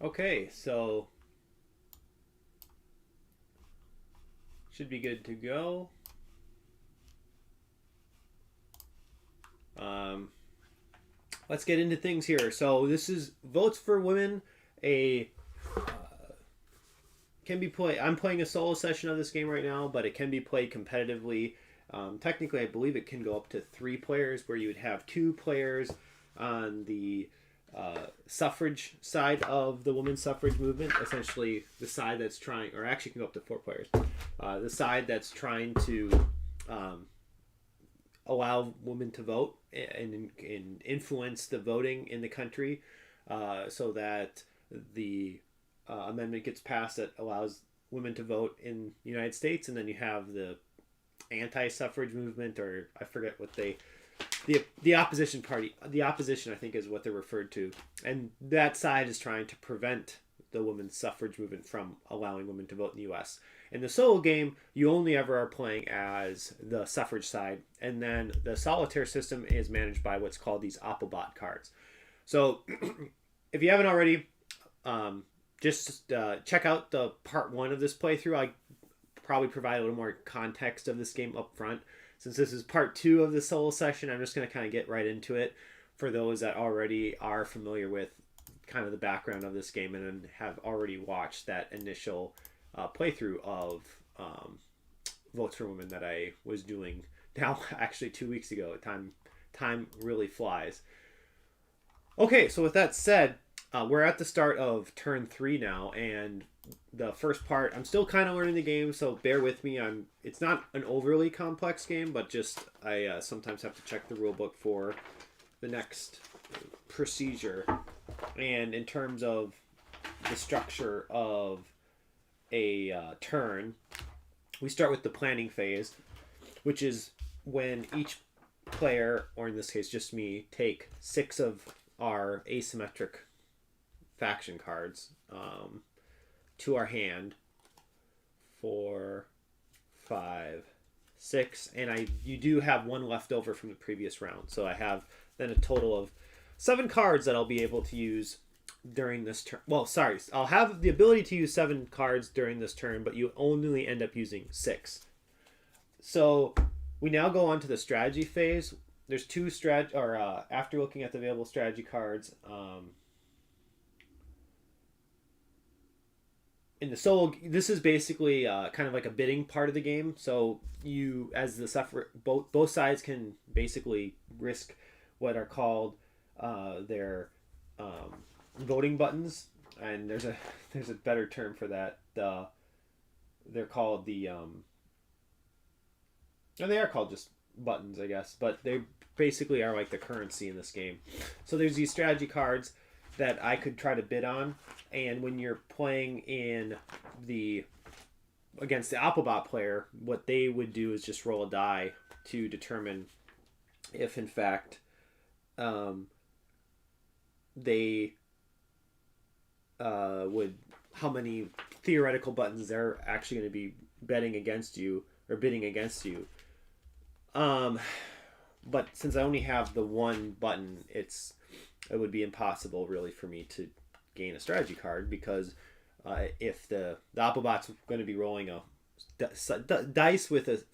Okay, so should be good to go. Um, let's get into things here. So this is Votes for Women, a can be played. I'm playing a solo session of this game right now, but it can be played competitively. Technically, I believe it can go up to 3 players, where you would have 2 players on the suffrage side of the women's suffrage movement. Essentially, the side that's trying, or actually, can go up to 4 players. The side that's trying to allow women to vote and influence the voting in the country, so that the amendment gets passed that allows women to vote in the United States. And then you have the anti-suffrage movement, or I forget what the opposition party, the opposition I think is what they're referred to, and that side is trying to prevent the women's suffrage movement from allowing women to vote in the U.S. In the solo game, you only ever are playing as the suffrage side, and then the solitaire system is managed by what's called these Applebot cards. So if you haven't already, just check out the part 1 of this playthrough. I probably provide a little more context of this game up front. Since this is part 2 of the solo session, I'm just going to kind of get right into it for those that already are familiar with kind of the background of this game and have already watched that initial playthrough of Votes for Women that I was doing now actually 2 weeks ago. Time really flies. Okay, so with that said, we're at the start of turn 3 now, and the first part, I'm still kind of learning the game, so bear with me. It's not an overly complex game, but just I sometimes have to check the rule book for the next procedure. And in terms of the structure of a turn, we start with the planning phase, which is when each player, or in this case just me, take 6 of our asymmetric faction cards to our hand. 4, 5, 6, and you do have 1 left over from the previous round, so I have then a total of 7 cards that I'll be able to use during this turn. Well, sorry, I'll have the ability to use 7 cards during this turn, but you only end up using 6. So we now go on to the strategy phase. There's 2 strategy, or after looking at the available strategy cards, in the solo, this is basically kind of like a bidding part of the game. So you, as the sufferer, both sides can basically risk what are called their voting buttons, and there's a better term for that. They're called they are called just buttons, I guess, but they basically are like the currency in this game. So there's these strategy cards that I could try to bid on, and when you're playing in against the Applebot player, what they would do is just roll a die to determine if in fact they would, how many theoretical buttons they're actually going to be betting against you or bidding against you. But since I only have the 1 button, it would be impossible really for me to gain a strategy card, because if the Applebot's going to be rolling a dice with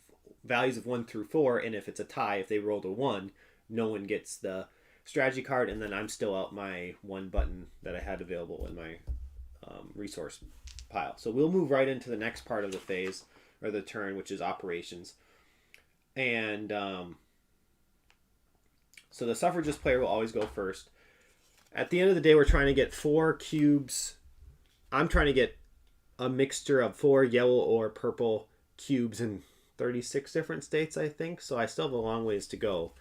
values of 1 through 4, and if it's a tie, if they rolled a 1, no one gets the strategy card, and then I'm still out my 1 button that I had available in my resource pile. So we'll move right into the next part of the phase, or the turn, which is operations. And so the suffragist player will always go first. At the end of the day, we're trying to get 4 cubes. I'm trying to get a mixture of 4 yellow or purple cubes in 36 different states, I think. So I still have a long ways to go.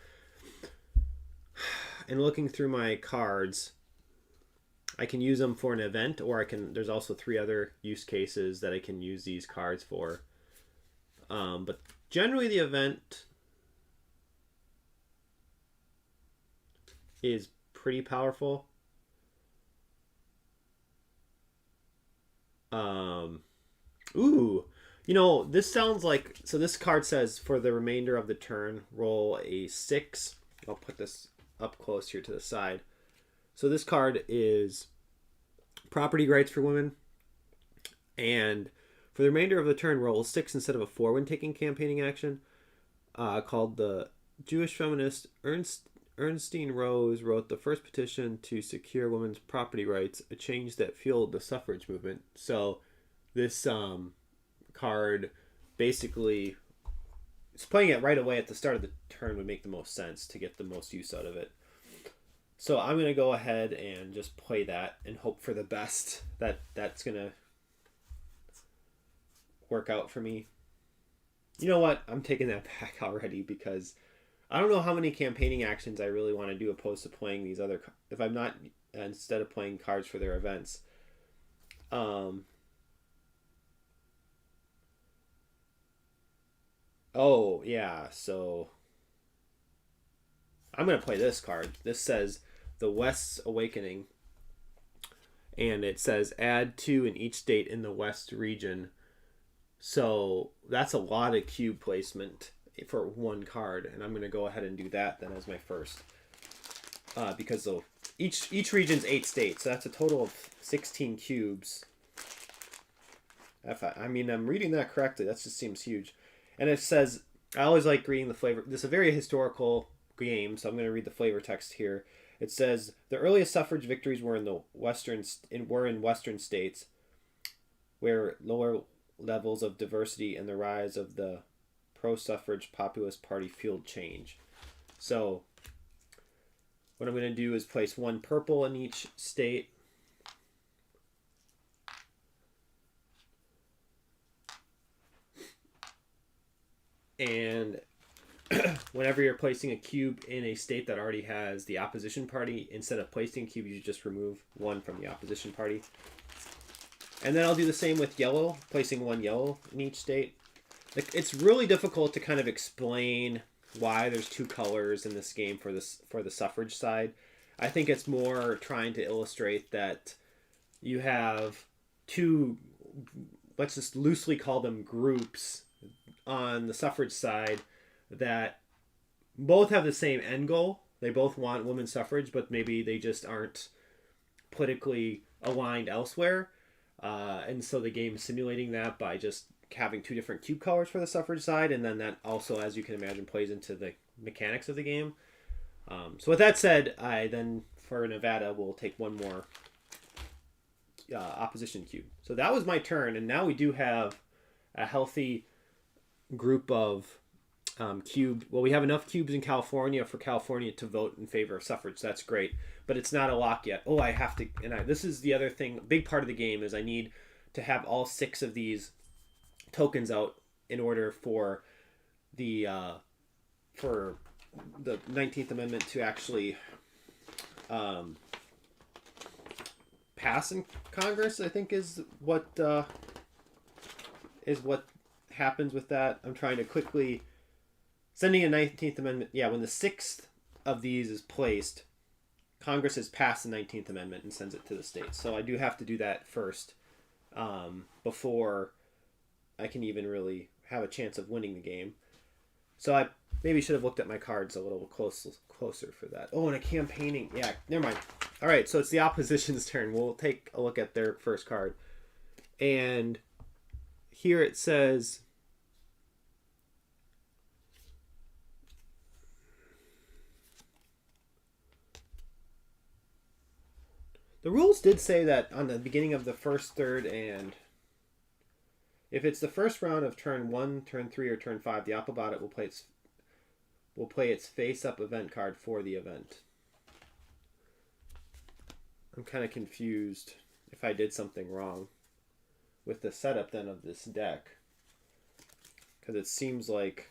And looking through my cards, I can use them for an event, or there's also 3 other use cases that I can use these cards for. But generally the event is pretty powerful. This sounds like, so this card says for the remainder of the turn, roll a 6. I'll put this up close here to the side. So this card is property rights for women. And for the remainder of the turn, roll 6 instead of a 4 when taking campaigning action. Called the Jewish feminist Ernestine Rose wrote the first petition to secure women's property rights, a change that fueled the suffrage movement. So this card basically, it's playing it right away at the start of the turn would make the most sense to get the most use out of it. So I'm going to go ahead and just play that and hope for the best that that's going to work out for me. You know what? I'm taking that back already because I don't know how many campaigning actions I really want to do opposed to playing these other, if I'm not, instead of playing cards for their events. Oh, yeah, so I'm going to play this card. This says The West's Awakening, and it says add 2 in each state in the West region. So that's a lot of cube placement for one card, and I'm going to go ahead and do that then as my first. Because each region's 8 states, so that's a total of 16 cubes. I mean, I'm reading that correctly. That just seems huge. And it says, I always like reading the flavor. This is a very historical game, so I'm going to read the flavor text here. It says, the earliest suffrage victories were in western states, where lower levels of diversity and the rise of the pro-suffrage populist party fueled change. So what I'm going to do is place 1 purple in each state. And whenever you're placing a cube in a state that already has the opposition party, instead of placing a cube, you just remove 1 from the opposition party. And then I'll do the same with yellow, placing 1 yellow in each state. It's really difficult to kind of explain why there's 2 colors in this game for the suffrage side. I think it's more trying to illustrate that you have 2, let's just loosely call them groups on the suffrage side that both have the same end goal. They both want women's suffrage, but maybe they just aren't politically aligned elsewhere. And so the game is simulating that by just having 2 different cube colors for the suffrage side, and then that also, as you can imagine, plays into the mechanics of the game. So with that said, I then, for Nevada, will take 1 more opposition cube. So that was my turn, and now we do have a healthy group of well, we have enough cubes in California for California to vote in favor of suffrage. So that's great, but it's not a lock yet. Oh, I have to, this is the other thing. Big part of the game is I need to have all 6 of these tokens out in order for the 19th Amendment to actually pass in Congress. I think is what happens with that. I'm trying to quickly sending a 19th Amendment. Yeah, when the 6th of these is placed, Congress has passed the 19th Amendment and sends it to the states. So I do have to do that first before I can even really have a chance of winning the game. So I maybe should have looked at my cards a little closer for that. Oh, and a campaigning. Yeah, never mind. All right, so it's the opposition's turn. We'll take a look at their first card. And here it says, the rules did say that on the beginning of the first, third, and if it's the first round of turn 1, turn 3, or turn 5, the Applebaum will play its face-up event card for the event. I'm kind of confused if I did something wrong with the setup then of this deck, because it seems like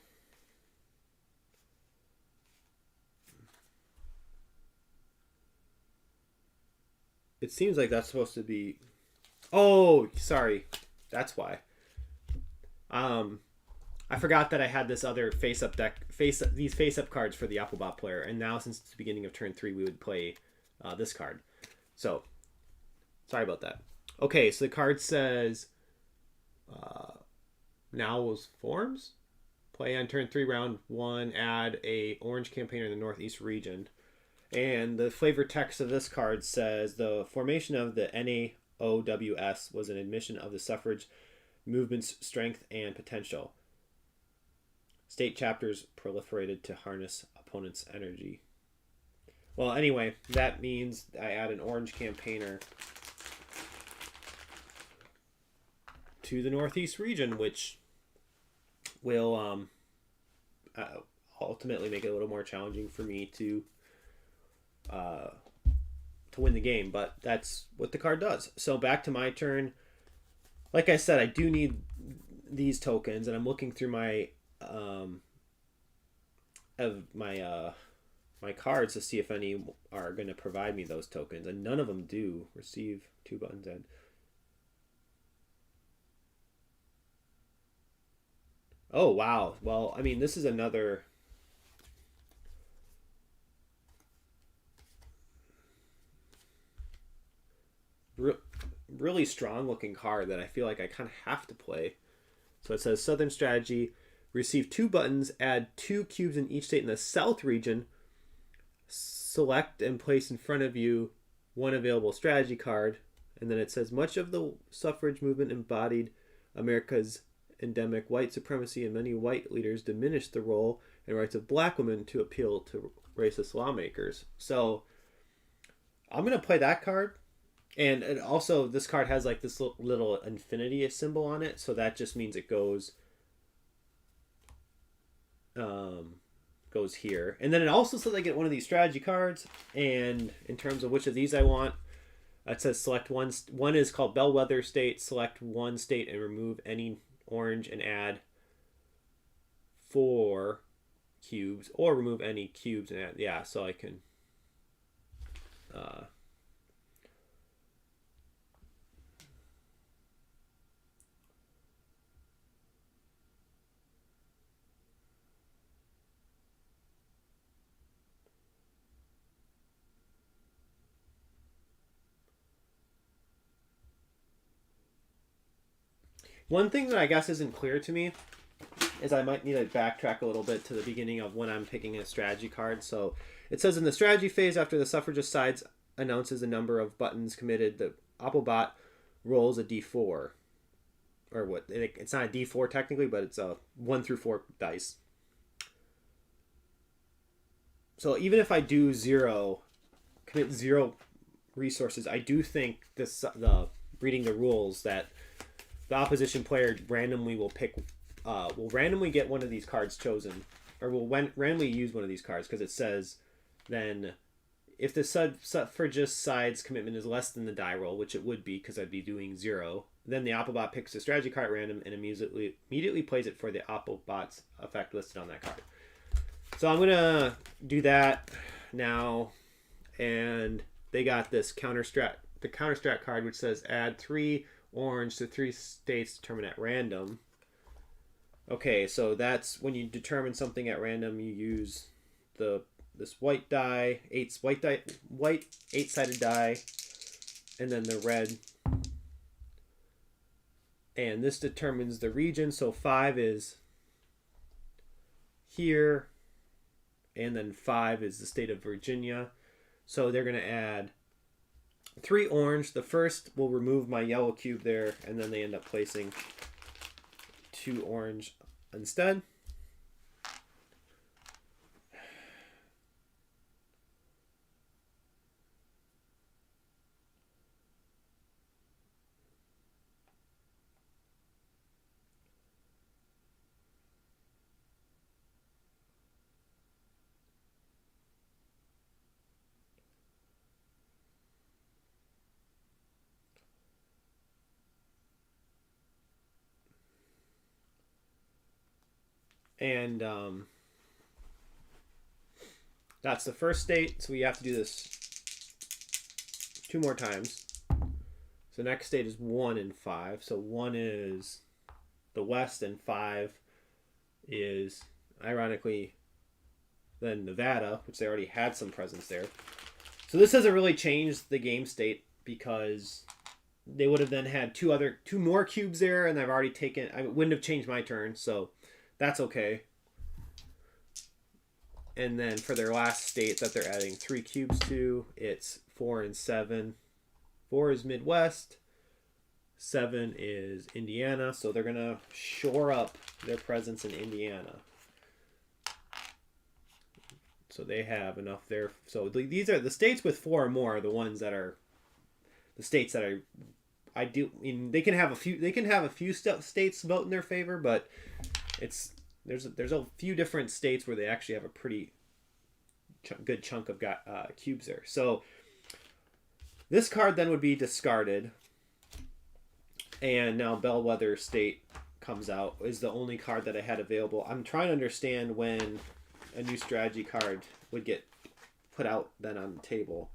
that's supposed to be. Oh, sorry, that's why. I forgot that I had this other face-up deck, these face-up cards for the Applebot player, and now since it's the beginning of turn 3, we would play this card. So, sorry about that. Okay, so the card says, Now's Forms. Play on turn 3, round 1, add a orange campaigner in the Northeast region. And the flavor text of this card says, the formation of the OWS was an admission of the suffrage movement's strength and potential. State chapters proliferated to harness opponents' energy. Well, anyway, that means I add an orange campaigner to the Northeast region, which will ultimately make it a little more challenging for me to win the game. But that's what the card does. So back to my turn. Like I said, I do need these tokens, and I'm looking through my my cards to see if any are going to provide me those tokens, and none of them do. Receive 2 buttons and oh wow. Well, I mean, this is another really strong looking card that I feel like I kind of have to play. So it says Southern Strategy, receive 2 buttons, add 2 cubes in each state in the South region, select and place in front of you 1 available strategy card, and then it says much of the suffrage movement embodied America's endemic white supremacy, and many white leaders diminished the role and rights of black women to appeal to racist lawmakers. So I'm going to play that card. And also, this card has like this little infinity symbol on it, so that just means it goes here. And then it also says I get one of these strategy cards, and in terms of which of these I want, it says select one. One is called Bellwether State. Select 1 state and remove any orange and add 4 cubes, or remove any cubes and add, yeah, so I can one thing that I guess isn't clear to me is I might need to backtrack a little bit to the beginning of when I'm picking a strategy card. So it says in the strategy phase, after the suffragist sides announces a number of buttons committed, the Applebot rolls a d4. Or what? It's not a d4 technically, but it's a 1 through 4 dice. So even if I do commit 0 resources, I do think the reading the rules that the opposition player randomly will randomly get one of these cards chosen, or will randomly use one of these cards, because it says then if the suffragist side's commitment is less than the die roll, which it would be because I'd be doing 0, then the Applebot picks a strategy card at random and immediately plays it for the Applebot's effect listed on that card. So I'm gonna do that now, and they got this the counter strat card, which says add 3 orange to 3 states determined at random. Okay, so that's when you determine something at random, you use this white die, white 8-sided die, and then the red. And this determines the region. So 5 is here, and then 5 is the state of Virginia. So they're going to add 3 orange. The first will remove my yellow cube there, and then they end up placing 2 orange instead. And that's the first state, so we have to do this 2 more times. So next state is 1 and 5. So 1 is the West, and 5 is, ironically, then Nevada, which they already had some presence there. So this doesn't really change the game state, because they would have then had 2 more cubes there, and I've already taken, I wouldn't have changed my turn, so that's okay. And then for their last state that they're adding 3 cubes to, it's 4 and 7. 4 is Midwest, 7 is Indiana, so they're going to shore up their presence in Indiana. So they have enough there. So these are the states with 4 or more are the ones that are the states that I do. I mean, they can have a few. They can have a few states vote in their favor, but there's a few different states where they actually have a pretty good chunk of cubes there. So this card then would be discarded, and now Bellwether State comes out. Is the only card that I had available. I'm trying to understand when a new strategy card would get put out then on the table.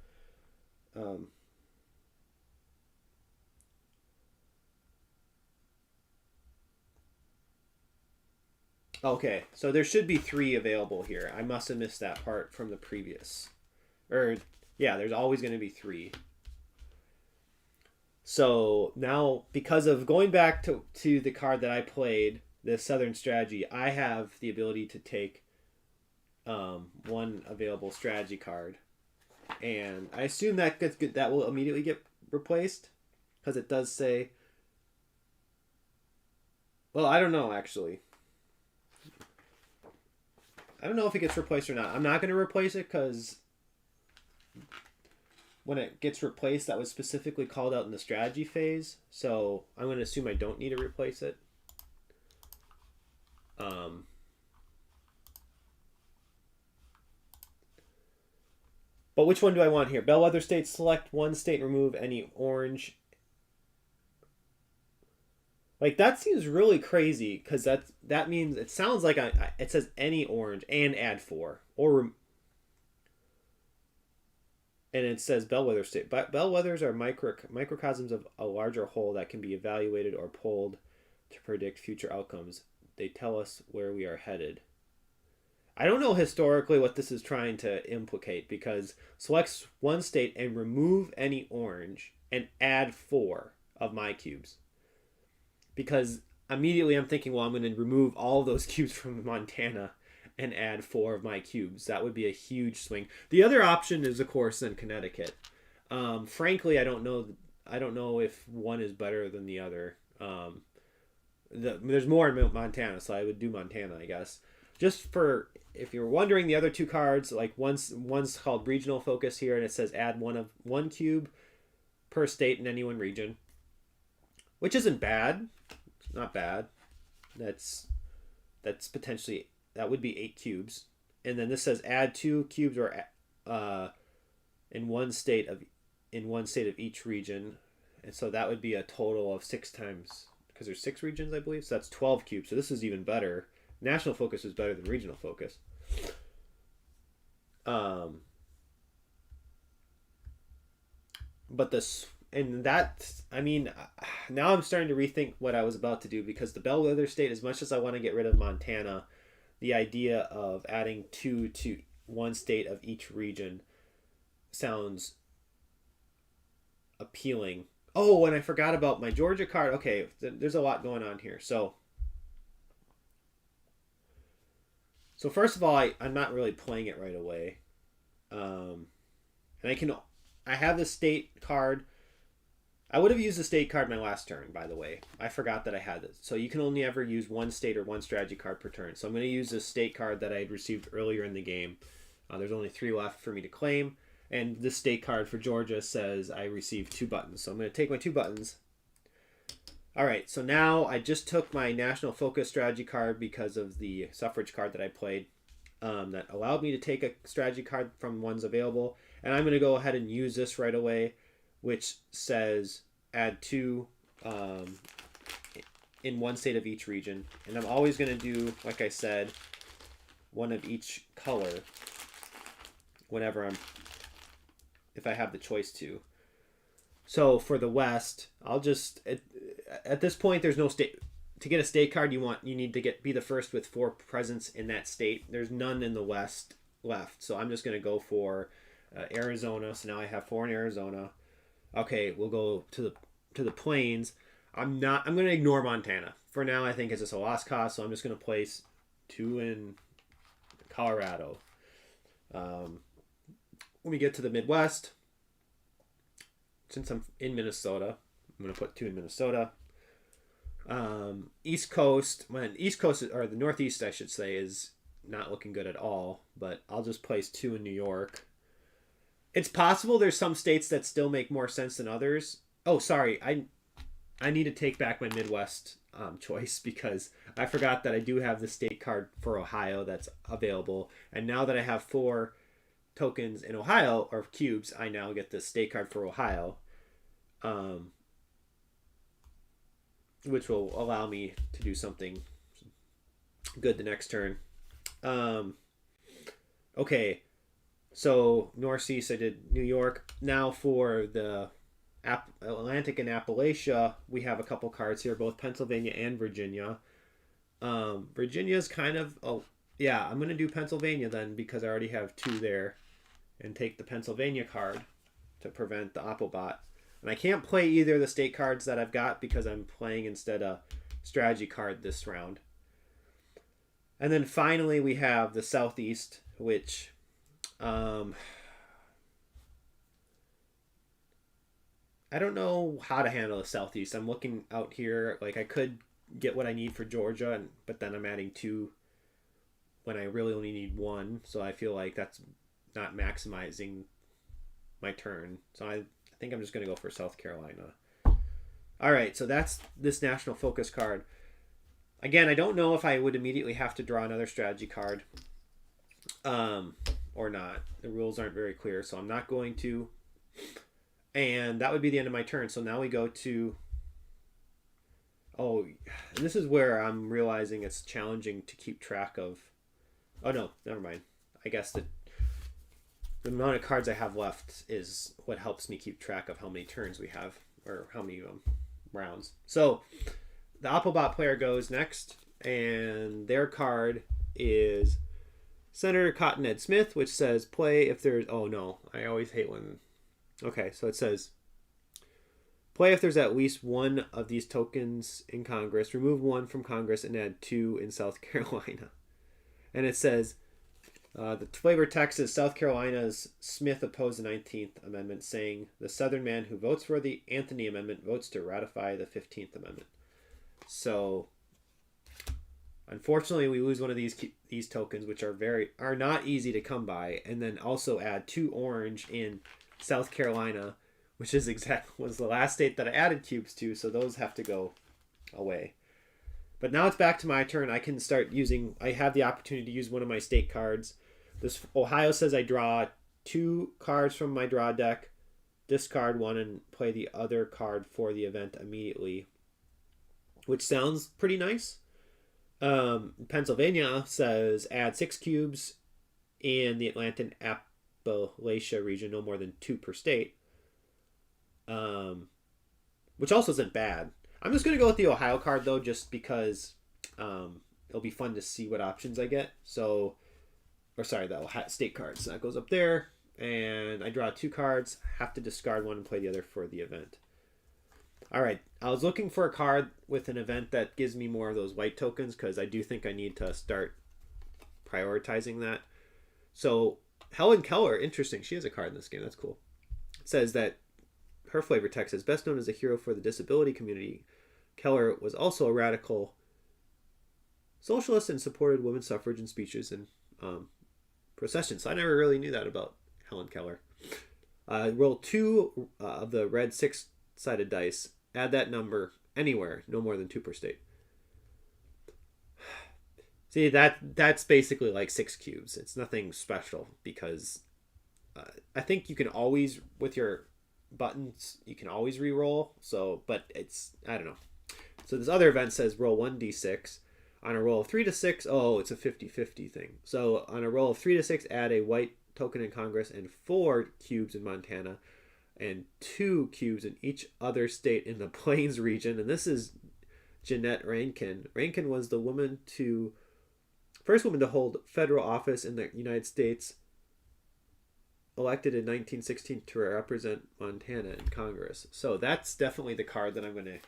Okay, so there should be 3 available here. I must have missed that part from the previous. Yeah, there's always going to be 3. So now, because of going back to the card that I played, the Southern Strategy, I have the ability to take one available strategy card, and I assume that that will immediately get replaced, because it does say. Well, I don't know actually. I don't know if it gets replaced or not. I'm not going to replace it because when it gets replaced, that was specifically called out in the strategy phase. So I'm going to assume I don't need to replace it. But which one do I want here? Bellwether State, select one state and remove any orange. Like, that seems really crazy, because that means it sounds like it says any orange and add 4. And it says Bellwether State. But bellwethers are microcosms of a larger whole that can be evaluated or polled to predict future outcomes. They tell us where we are headed. I don't know historically what this is trying to implicate, because select one state and remove any orange and add 4 of my cubes. Because immediately I'm thinking, well, I'm going to remove all of those cubes from Montana and add 4 of my cubes. That would be a huge swing. The other option is, of course, then Connecticut. Frankly, I don't know. I don't know if one is better than the other. There's more in Montana, so I would do Montana, I guess. Just for, if you're wondering, the other 2 cards, like one's called Regional Focus here, and it says add 1 cube per state in any one region, which isn't bad. It's not bad. That's potentially, that would be 8 cubes. And then this says add 2 cubes or in one state of each region, and so that would be a total of 6 times, because there's 6 regions, I believe. So that's 12 cubes. So this is even better. National Focus is better than Regional Focus. But this, and that, I mean, now I'm starting to rethink what I was about to do, because the Bellwether State, as much as I want to get rid of Montana, the idea of adding 2 to one state of each region sounds appealing. Oh, and I forgot about my Georgia card. Okay, there's a lot going on here. So first of all, I'm not really playing it right away. And I have the state card. I would have used the state card my last turn, by the way. I forgot that I had this. So you can only ever use 1 state or 1 strategy card per turn. So I'm going to use this state card that I had received earlier in the game. There's only 3 left for me to claim. And this state card for Georgia says I received 2 buttons. So I'm going to take my 2 buttons. All right, so now I just took my National Focus strategy card because of the suffrage card that I played, that allowed me to take a strategy card from ones available. And I'm going to go ahead and use this right away, which says add 2 in one state of each region. And I'm always going to do, like I said, 1 of each color if I have the choice to. So for the West, I'll just, at this point, there's no state. To get a state card, you need to be the first with 4 presence in that state. There's none in the West left, so I'm just going to go for Arizona. So now I have 4 in Arizona. Okay, we'll go to the Plains. I'm going to ignore Montana for now. I think it's just a lost cause, so I'm just going to place 2 in Colorado. When we get to the Midwest, since I'm in Minnesota, I'm going to put 2 in Minnesota. East Coast, or the Northeast, I should say, is not looking good at all, but I'll just place 2 in New York. It's possible there's some states that still make more sense than others. Oh, sorry. I need to take back my Midwest choice because I forgot that I do have the state card for Ohio that's available. And now that I have 4 tokens in Ohio, or cubes, I now get the state card for Ohio, which will allow me to do something good the next turn. Okay, so Northeast, I did New York. Now for the Atlantic and Appalachia, we have a couple cards here, both Pennsylvania and Virginia. Virginia's kind of, yeah, I'm going to do Pennsylvania then because I already have 2 there, and take the Pennsylvania card to prevent the Oppobot. And I can't play either of the state cards that I've got because I'm playing instead a strategy card this round. And then finally we have the Southeast, which I don't know how to handle the Southeast. I'm looking out here, like I could get what I need for Georgia, but then I'm adding 2 when I really only need 1. So I feel like that's not maximizing my turn. So I think I'm just going to go for South Carolina. All right, so that's this national focus card. Again, I don't know if I would immediately have to draw another strategy card or not. The rules aren't very clear, so I'm not going to. And that would be the end of my turn. So now we go to... Oh, and this is where I'm realizing it's challenging to keep track of... Oh, no, never mind. I guess the amount of cards I have left is what helps me keep track of how many turns we have, or how many rounds. So the Oppobot player goes next, and their card is Senator Cotton Ed Smith, which says play if there's... Oh, no. I always hate when... Okay, so it says play if there's at least 1 of these tokens in Congress, remove 1 from Congress, and add 2 in South Carolina. And it says... the flavor text is South Carolina's Smith opposed the 19th Amendment, saying the Southern man who votes for the Anthony Amendment votes to ratify the 15th Amendment. So, unfortunately, we lose one of these tokens, which are not easy to come by, and then also add 2 orange in South Carolina, which was the last state that I added cubes to, so those have to go away. But now it's back to my turn. I can start using... I have the opportunity to use one of my state cards. This Ohio says I draw 2 cards from my draw deck, discard 1, and play the other card for the event immediately, which sounds pretty nice. Pennsylvania says add 6 cubes in the Atlantic Appalachia region, no more than 2 per state, which also isn't bad. I'm just going to go with the Ohio card, though, just because it'll be fun to see what options I get. So, or sorry, the Ohio state card. So that goes up there, and I draw 2 cards, have to discard 1 and play the other for the event. All right, I was looking for a card with an event that gives me more of those white tokens, because I do think I need to start prioritizing that. So, Helen Keller, interesting. She has a card in this game. That's cool. It says that her flavor text is best known as a hero for the disability community. Keller was also a radical socialist and supported women's suffrage in speeches and processions. So I never really knew that about Helen Keller. Roll 2 of the red 6-sided dice. Add that number anywhere, no more than 2 per state. See, that's basically like 6 cubes. It's nothing special because I think you can always, with your buttons, you can always re-roll. So, but it's, I don't know. So this other event says roll 1d6. On a roll of 3 to 6, oh, it's a 50-50 thing. So on a roll of 3 to 6, add a white token in Congress and 4 cubes in Montana and 2 cubes in each other state in the Plains region. And this is Jeanette Rankin. Rankin was the first woman to hold federal office in the United States, elected in 1916 to represent Montana in Congress. So that's definitely the card that I'm going to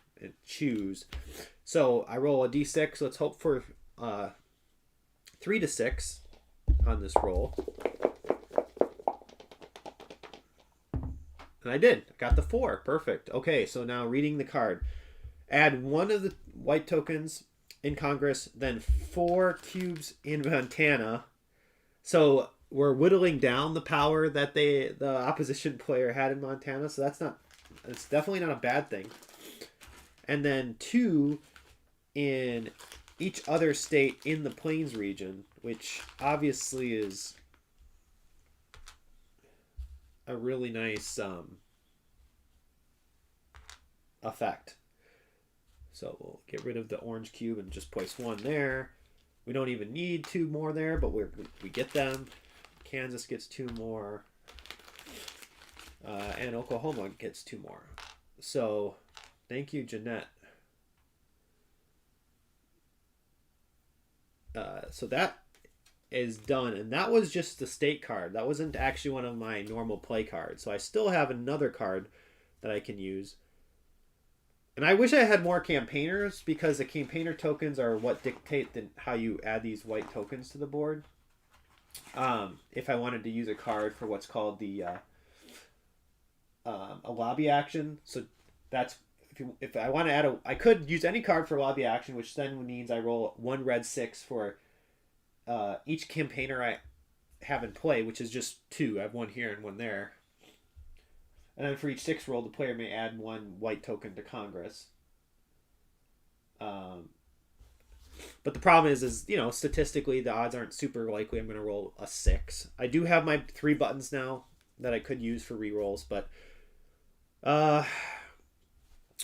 choose. So I roll a d6. Let's hope for 3 to 6 on this roll. And I did. I got the 4. Perfect. Okay, so now reading the card. Add 1 of the white tokens in Congress, then 4 cubes in Montana. So we're whittling down the power that the opposition player had in Montana. So it's definitely not a bad thing. And then 2 in each other state in the Plains region, which obviously is a really nice effect. So we'll get rid of the orange cube and just place 1 there. We don't even need 2 more there, but we get them. Kansas gets 2 more. And Oklahoma gets 2 more. So thank you, Jeanette. So that is done. And that was just the state card. That wasn't actually one of my normal play cards. So I still have another card that I can use. And I wish I had more campaigners, because the campaigner tokens are what dictate how you add these white tokens to the board. If I wanted to use a card for what's called the a lobby action, so that's if I want to add I could use any card for lobby action, which then means I roll 1 red 6 for each campaigner I have in play, which is just 2. I have 1 here and 1 there. And then for each 6 roll, the player may add 1 white token to Congress. But the problem is statistically the odds aren't super likely I'm going to roll a 6. I do have my 3 buttons now that I could use for rerolls, but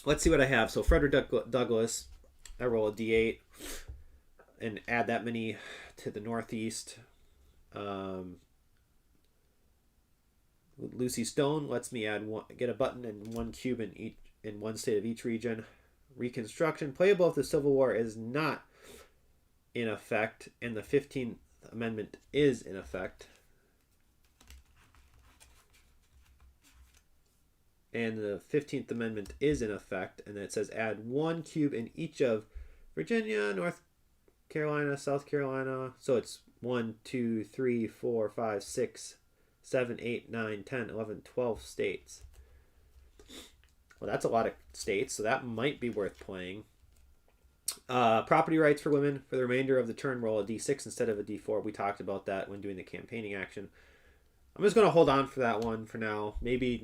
let's see what I have. So Frederick Douglass, I roll a D8 and add that many to the Northeast. Lucy Stone lets me get a button and 1 cube in 1 state of each region. Reconstruction, playable if the Civil War is not in effect and the 15th Amendment is in effect. And the 15th Amendment is in effect, and it says add 1 cube in each of Virginia, North Carolina, South Carolina. So it's 1, 2, 3, 4, 5, 6, 7, 8, 9, 10, 11, 12 states. Well, that's a lot of states, so that might be worth playing. Property rights for women. For the remainder of the turn, roll a d6 instead of a d4. We talked about that when doing the campaigning action. I'm just going to hold on for that one for now. Maybe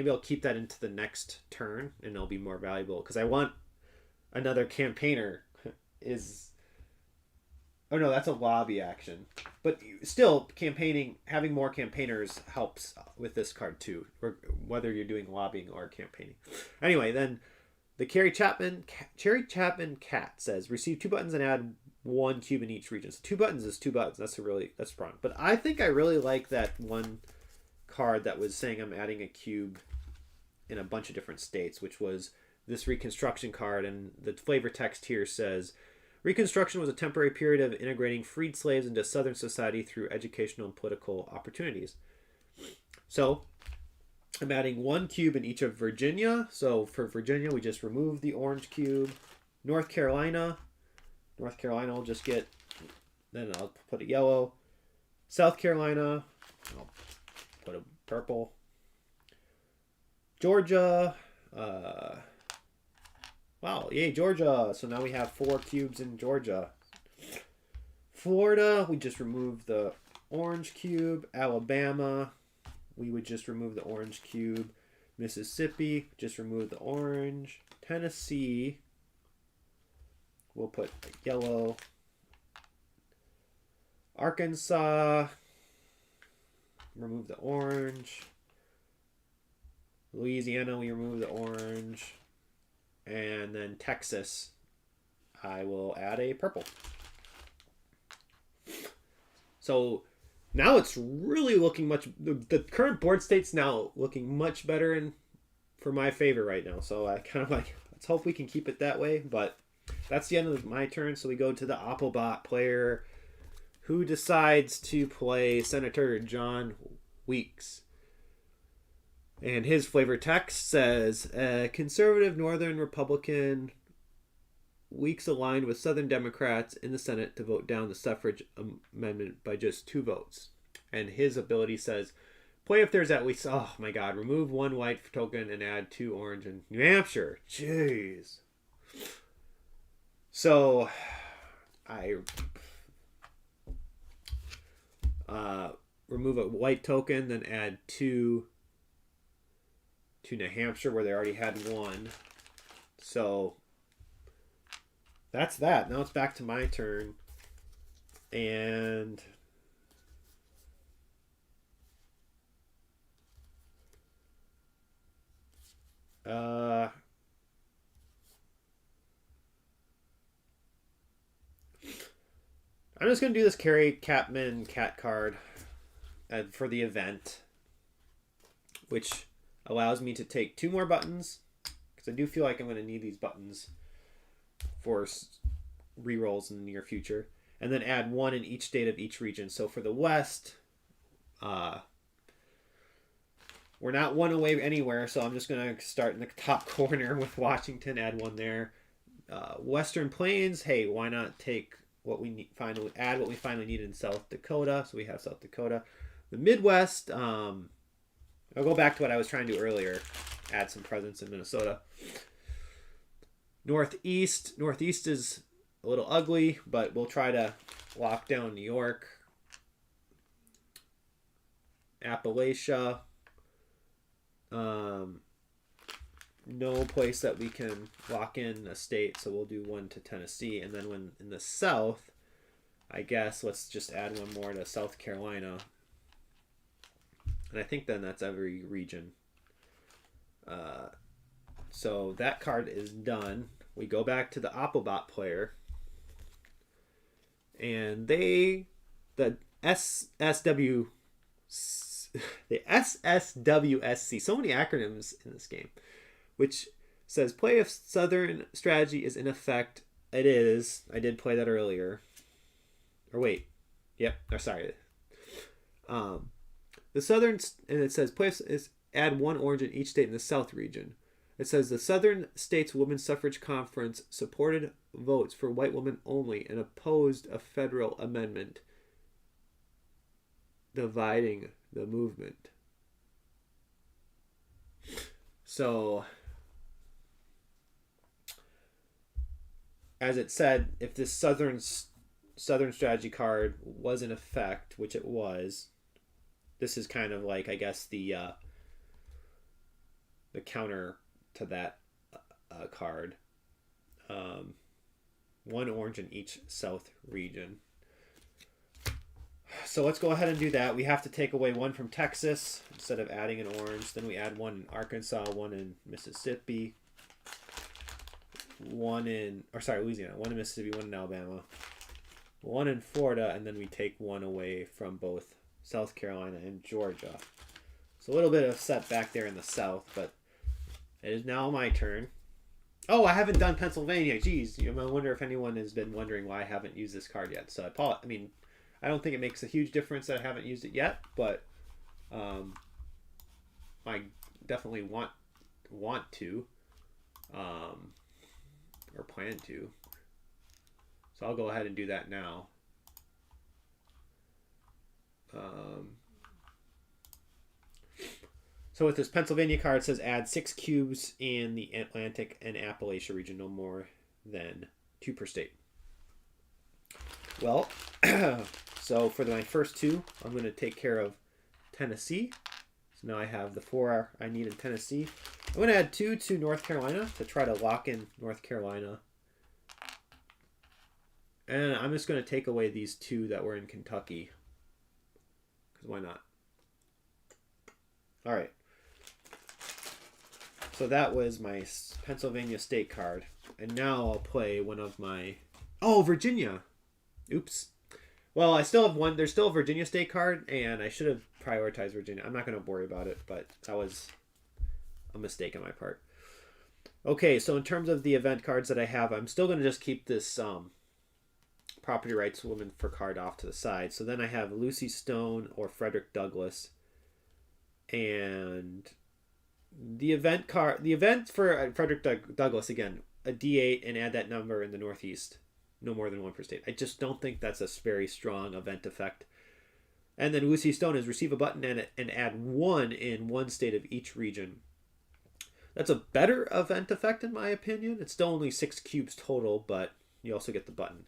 I'll keep that into the next turn, and it'll be more valuable, because I want another campaigner. Oh no, that's a lobby action. But still, having more campaigners helps with this card too, whether you're doing lobbying or campaigning. Anyway, then the Cherry Chapman cat says receive 2 buttons and add 1 cube in each region. So 2 buttons is 2 buttons. That's strong. But I think I really like that one card that was saying I'm adding a cube in a bunch of different states, which was this Reconstruction card, and the flavor text here says, Reconstruction was a temporary period of integrating freed slaves into Southern society through educational and political opportunities. So I'm adding 1 cube in each of Virginia. So for Virginia, we just remove the orange cube. North Carolina will just get, then I'll put a yellow. South Carolina, I'll put a purple. Georgia, wow, yay, Georgia. So now we have 4 cubes in Georgia. Florida, we just remove the orange cube. Alabama, we would just remove the orange cube. Mississippi, just remove the orange. Tennessee, we'll put yellow. Arkansas, remove the orange. Louisiana, we remove the orange. And then Texas, I will add a purple. So now it's really looking the current board state's now looking much better and for my favor right now. So I kind of let's hope we can keep it that way. But that's the end of my turn. So we go to the Applebot player, who decides to play Senator John Weeks. And his flavor text says, conservative Northern Republican, Weeks aligned with Southern Democrats in the Senate to vote down the suffrage amendment by just 2 votes. And his ability says, Play if there's at least, oh my god, remove one white token and add 2 orange in New Hampshire. Jeez. So, I remove a white token, then add 2 to New Hampshire where they already had 1. So, that's that. Now it's back to my turn. And I'm just going to do this Carrie Catman cat card for the event, which allows me to take 2 more buttons, because I do feel like I'm going to need these buttons for rerolls in the near future, and then add 1 in each state of each region. So for the West, we're not 1 away anywhere, so I'm just going to start in the top corner with Washington, add 1 there. Western Plains, hey, why not take what we need, add what we finally need in South Dakota, so we have South Dakota. The Midwest, I'll go back to what I was trying to do earlier, add some presence in Minnesota. Northeast is a little ugly, but we'll try to lock down New York. Appalachia, no place that we can lock in a state, so we'll do 1 to Tennessee. And then when in the South, I guess let's just add 1 more to South Carolina. And I think then that's every region. So that card is done. We go back to the Applebot player. And the SSWSC, so many acronyms in this game, which says play if Southern strategy is in effect. It is. I did play that earlier. Or wait. Yep. Or sorry. The Southern, and it says play is add 1 orange in each state in the South region. It says the Southern States Women's Suffrage Conference supported votes for white women only and opposed a federal amendment dividing the movement. So, as it said, if this Southern strategy card was in effect, which it was, this is kind of like, I guess, the counter to that card. 1 orange in each South region. So let's go ahead and do that. We have to take away 1 from Texas instead of adding an orange. Then we add 1 in Arkansas, 1 in Mississippi, 1 in, Louisiana, 1 in Mississippi, 1 in Alabama, 1 in Florida, and then we take 1 away from both South Carolina and Georgia. So a little bit of setback there in the South, but it is now my turn. Oh, I haven't done Pennsylvania. Jeez, I wonder if anyone has been wondering why I haven't used this card yet. So I don't think it makes a huge difference that I haven't used it yet, but I definitely want to, or plan to. So I'll go ahead and do that now. So with this Pennsylvania card, it says add 6 cubes in the Atlantic and Appalachia region, no more than 2 per state. Well, so for my first 2, I'm going to take care of Tennessee. So now I have the 4 I need in Tennessee. I'm going to add 2 to North Carolina to try to lock in North Carolina. And I'm just going to take away these 2 that were in Kentucky. Because why not? All right. So that was my Pennsylvania state card. And now I'll play one of my... Oh, Virginia. Oops. Well, I still have 1. There's still a Virginia state card, and I should have prioritized Virginia. I'm not going to worry about it, but that was a mistake on my part. Okay, so in terms of the event cards that I have, I'm still going to just keep this property rights woman for card off to the side. So then I have Lucy Stone or Frederick Douglass. And the event for Frederick Douglass, again, a D8 and add that number in the Northeast. No more than 1 per state. I just don't think that's a very strong event effect. And then Lucy Stone is receive a button and add 1 in one state of each region. That's a better event effect in my opinion. It's still only 6 cubes total, but you also get the button.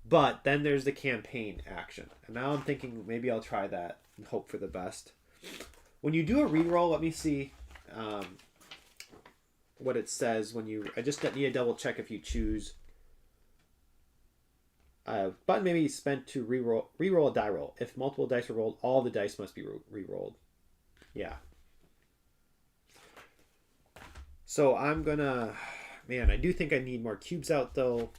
But then there's the campaign action. And now I'm thinking maybe I'll try that and hope for the best. When you do a reroll, let me see what it says when you... I just need to double check if you choose... button may be spent to reroll a die roll. If multiple dice are rolled, all the dice must be re-rolled. Yeah. So I'm gonna... Man, I do think I need more cubes out, though.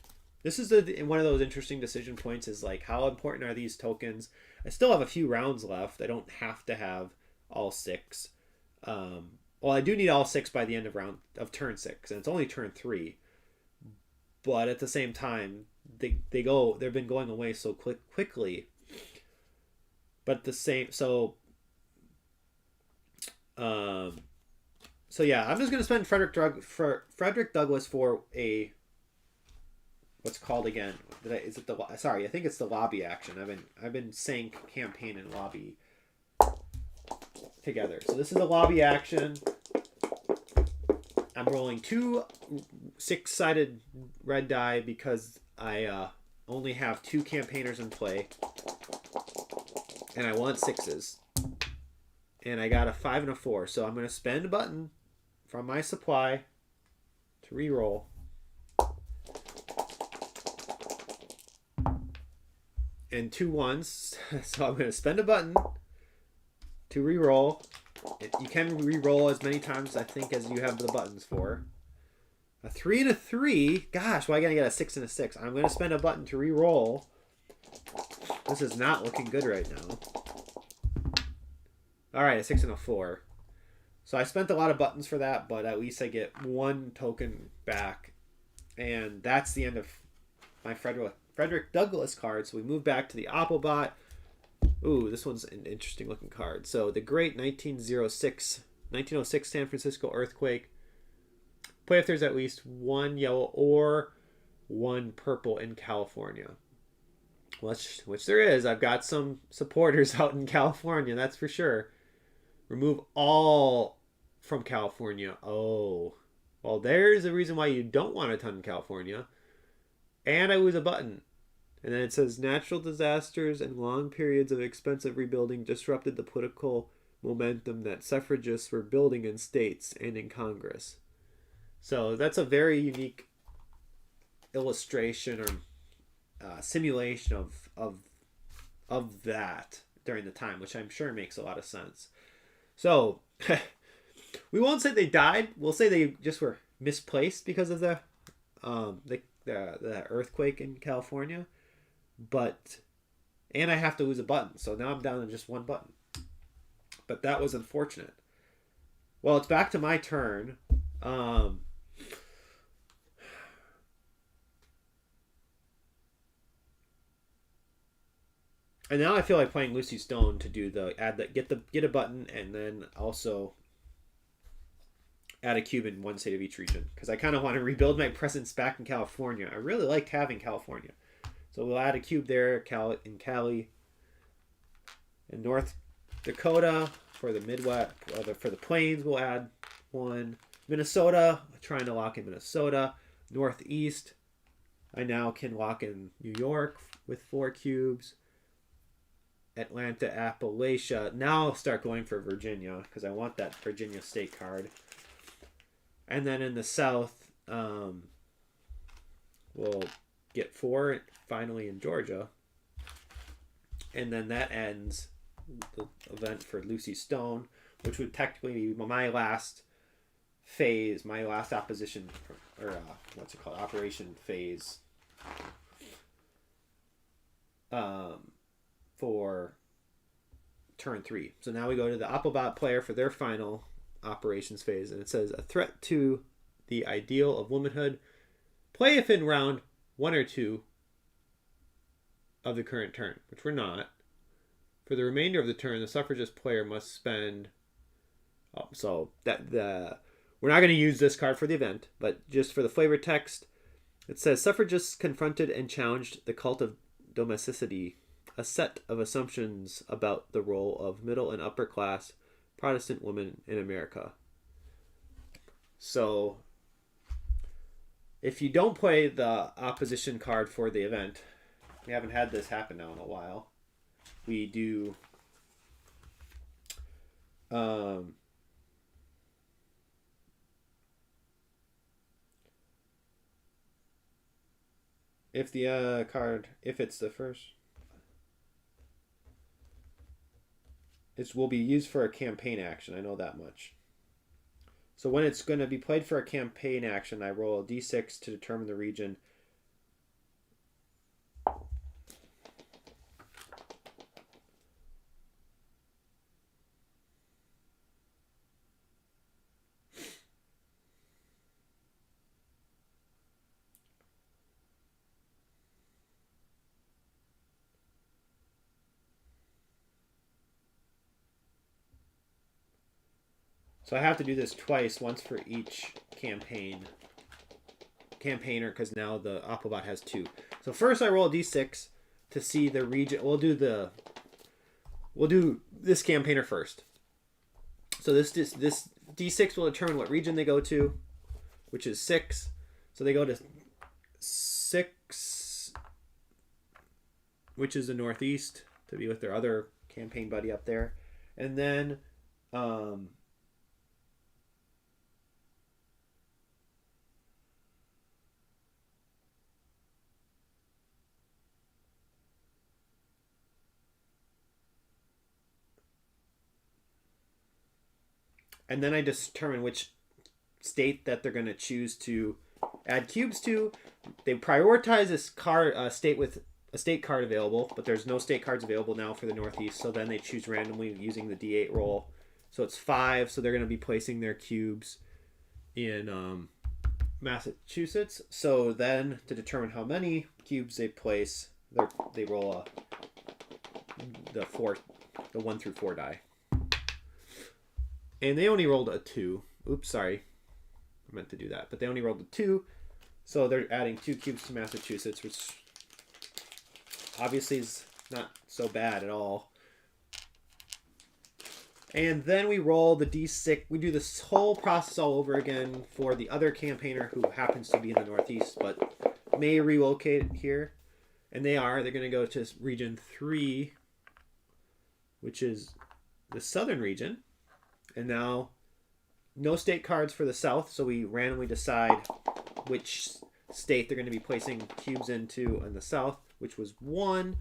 This is one of those interesting decision points is like, how important are these tokens? I still have a few rounds left. I don't have to have all 6. Well, I do need all 6 by the end of turn 6, and it's only turn 3. But at the same time, they've been going away so quickly. But the same, so yeah, I'm just gonna spend Frederick Douglass for a... What's called again? Sorry, I think it's the lobby action. I've been saying campaign and lobby together. So this is a lobby action. I'm rolling 2 6-sided red die because I only have 2 campaigners in play, and I want 6s. And I got a 5 and a 4, so I'm going to spend a button from my supply to reroll. And 2 1s, so I'm going to spend a button to reroll. You can re-roll as many times, I think, as you have the buttons for. A 3 and a 3. Gosh, why can't I get a 6 and a 6? I'm going to spend a button to re-roll. This is not looking good right now. All right, a 6 and a 4. So I spent a lot of buttons for that, but at least I get 1 token back. And that's the end of my Frederick Douglass card. So we move back to the Applebot. Ooh, this one's an interesting looking card. So the great 1906 San Francisco earthquake. Play if there's at least 1 yellow or 1 purple in California. Which there is. I've got some supporters out in California, that's for sure. Remove all from California. Oh. Well, there's a reason why you don't want a ton in California. And I lose a button. And then it says, natural disasters and long periods of expensive rebuilding disrupted the political momentum that suffragists were building in states and in Congress. So that's a very unique illustration or simulation of that during the time, which I'm sure makes a lot of sense. So we won't say they died. We'll say they just were misplaced because of the earthquake in California. And I have to lose a button, so now I'm down to just 1 button. But that was unfortunate. Well, it's back to my turn. And now I feel like playing Lucy Stone to do get a button and then also add a cube in one state of each region, because I kind of want to rebuild my presence back in California. I really liked having California. So we'll add a cube there, in Cali. In North Dakota, for the Midwest, for the Plains, we'll add 1. Minnesota, trying to lock in Minnesota. Northeast, I now can lock in New York with 4 cubes. Atlanta, Appalachia. Now I'll start going for Virginia, because I want that Virginia state card. And then in the South, we'll get 4 finally in Georgia. And then that ends the event for Lucy Stone, which would technically be my last phase, my last opposition, or operation phase for turn 3. So now we go to the Applebot player for their final operations phase, and it says, a threat to the ideal of womanhood. Play if in round 1 or 2 of the current turn, which we're not. For the remainder of the turn, the suffragist player must spend... we're not going to use this card for the event, but just for the flavor text, it says, suffragists confronted and challenged the cult of domesticity, a set of assumptions about the role of middle and upper class Protestant women in America. So, if you don't play the opposition card for the event, we haven't had this happen now in a while. We do if the card, if it's the first, it will be used for a campaign action. I know that much. So when it's going to be played for a campaign action, I roll a d6 to determine the region. So I have to do this twice, once for each campaigner, because now the Applebot has 2. So first I roll a d6 to see the region. We'll do this campaigner first. So this d6 will determine what region they go to, which is 6. So they go to 6, which is the northeast, to be with their other campaign buddy up there, and then I determine which state that they're going to choose to add cubes to. They prioritize this state with a state card available, but there's no state cards available now for the Northeast, so then they choose randomly using the D8 roll. So it's 5, so they're going to be placing their cubes in Massachusetts. So then, to determine how many cubes they place, they roll the 1 through 4 die. And they only rolled a 2. Oops, sorry. I meant to do that. But they only rolled a 2. So they're adding 2 cubes to Massachusetts, which obviously is not so bad at all. And then we roll the d6. We do this whole process all over again for the other campaigner who happens to be in the Northeast, but may relocate here. And they're going to go to region 3, which is the southern region. And now, no state cards for the South, so we randomly decide which state they're going to be placing cubes into in the South, which was 1.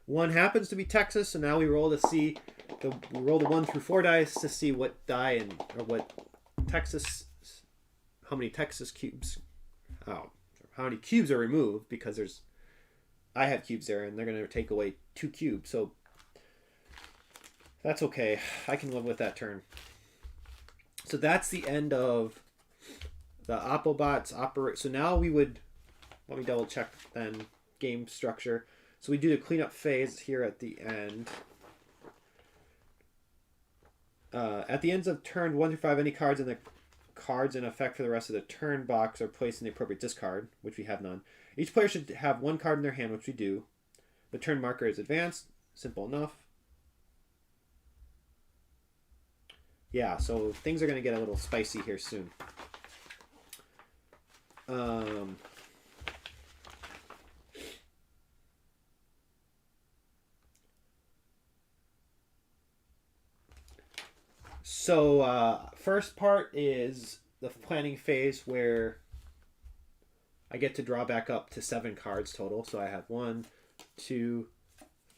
1 happens to be Texas, so now we roll to see, we roll the 1 through 4 dice to see what die how many Texas cubes, how many cubes are removed, because I have cubes there, and they're going to take away 2 cubes, so that's okay. I can live with that turn. So that's the end of the Applebots operate. So now let me double check then, game structure. So we do the cleanup phase here at the end. At the ends of turn 1 through 5, any cards in effect for the rest of the turn box are placed in the appropriate discard, which we have none. Each player should have 1 card in their hand, which we do. The turn marker is advanced. Simple enough. Yeah, so things are going to get a little spicy here soon. First part is the planning phase where I get to draw back up to 7 cards total. So I have 1, 2,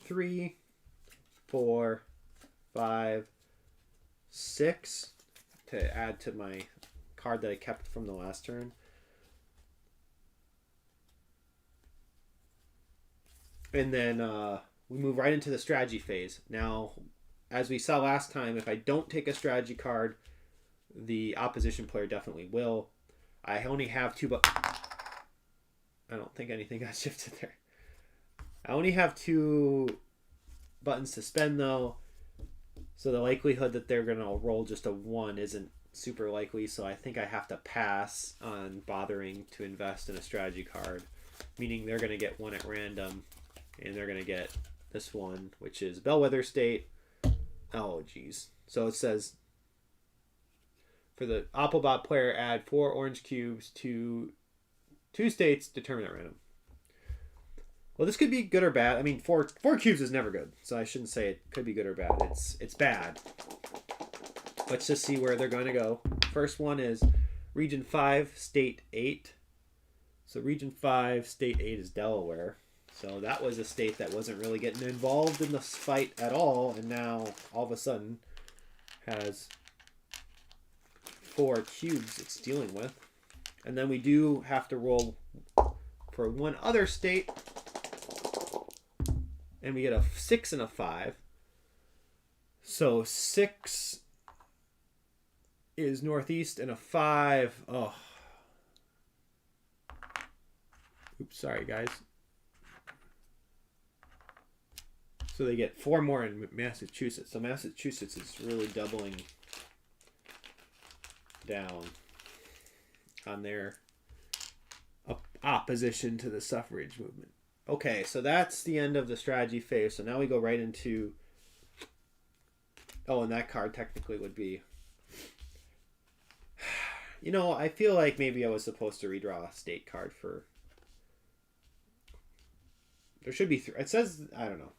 3, 4, 5, 6 to add to my card that I kept from the last turn. And then we move right into the strategy phase. Now, as we saw last time, if I don't take a strategy card, the opposition player definitely will. I only have 2, but I don't think anything got shifted there. I only have 2 buttons to spend, though. So the likelihood that they're going to roll just a 1 isn't super likely. So I think I have to pass on bothering to invest in a strategy card. Meaning they're going to get 1 at random. And they're going to get this one, which is Bellwether State. Oh, geez. So it says, for the Applebot player, add 4 orange cubes to 2 states, determine at random. Well, this could be good or bad. I mean, four cubes is never good, so I shouldn't say it could be good or bad. It's bad. Let's just see where they're going to go. First one is Region 5, State 8. So Region 5, State 8 is Delaware. So that was a state that wasn't really getting involved in this fight at all, and now all of a sudden has 4 cubes it's dealing with. And then we do have to roll for one other state, and we get a 6 and a 5. So 6 is Northeast, and a 5. Oh. Oops, sorry, guys. So they get 4 more in Massachusetts. So Massachusetts is really doubling down on their opposition to the suffrage movement. Okay, so that's the end of the strategy phase. So now we go right into... Oh, and that card technically would be... You know, I feel like maybe I was supposed to redraw a state card for... There should be 3. It says... I don't know.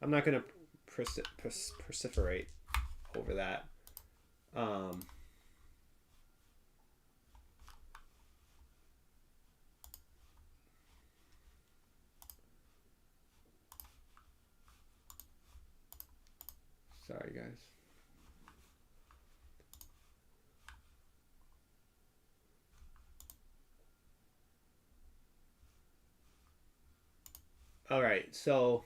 I'm not going to perseverate over that. Sorry, guys. All right, so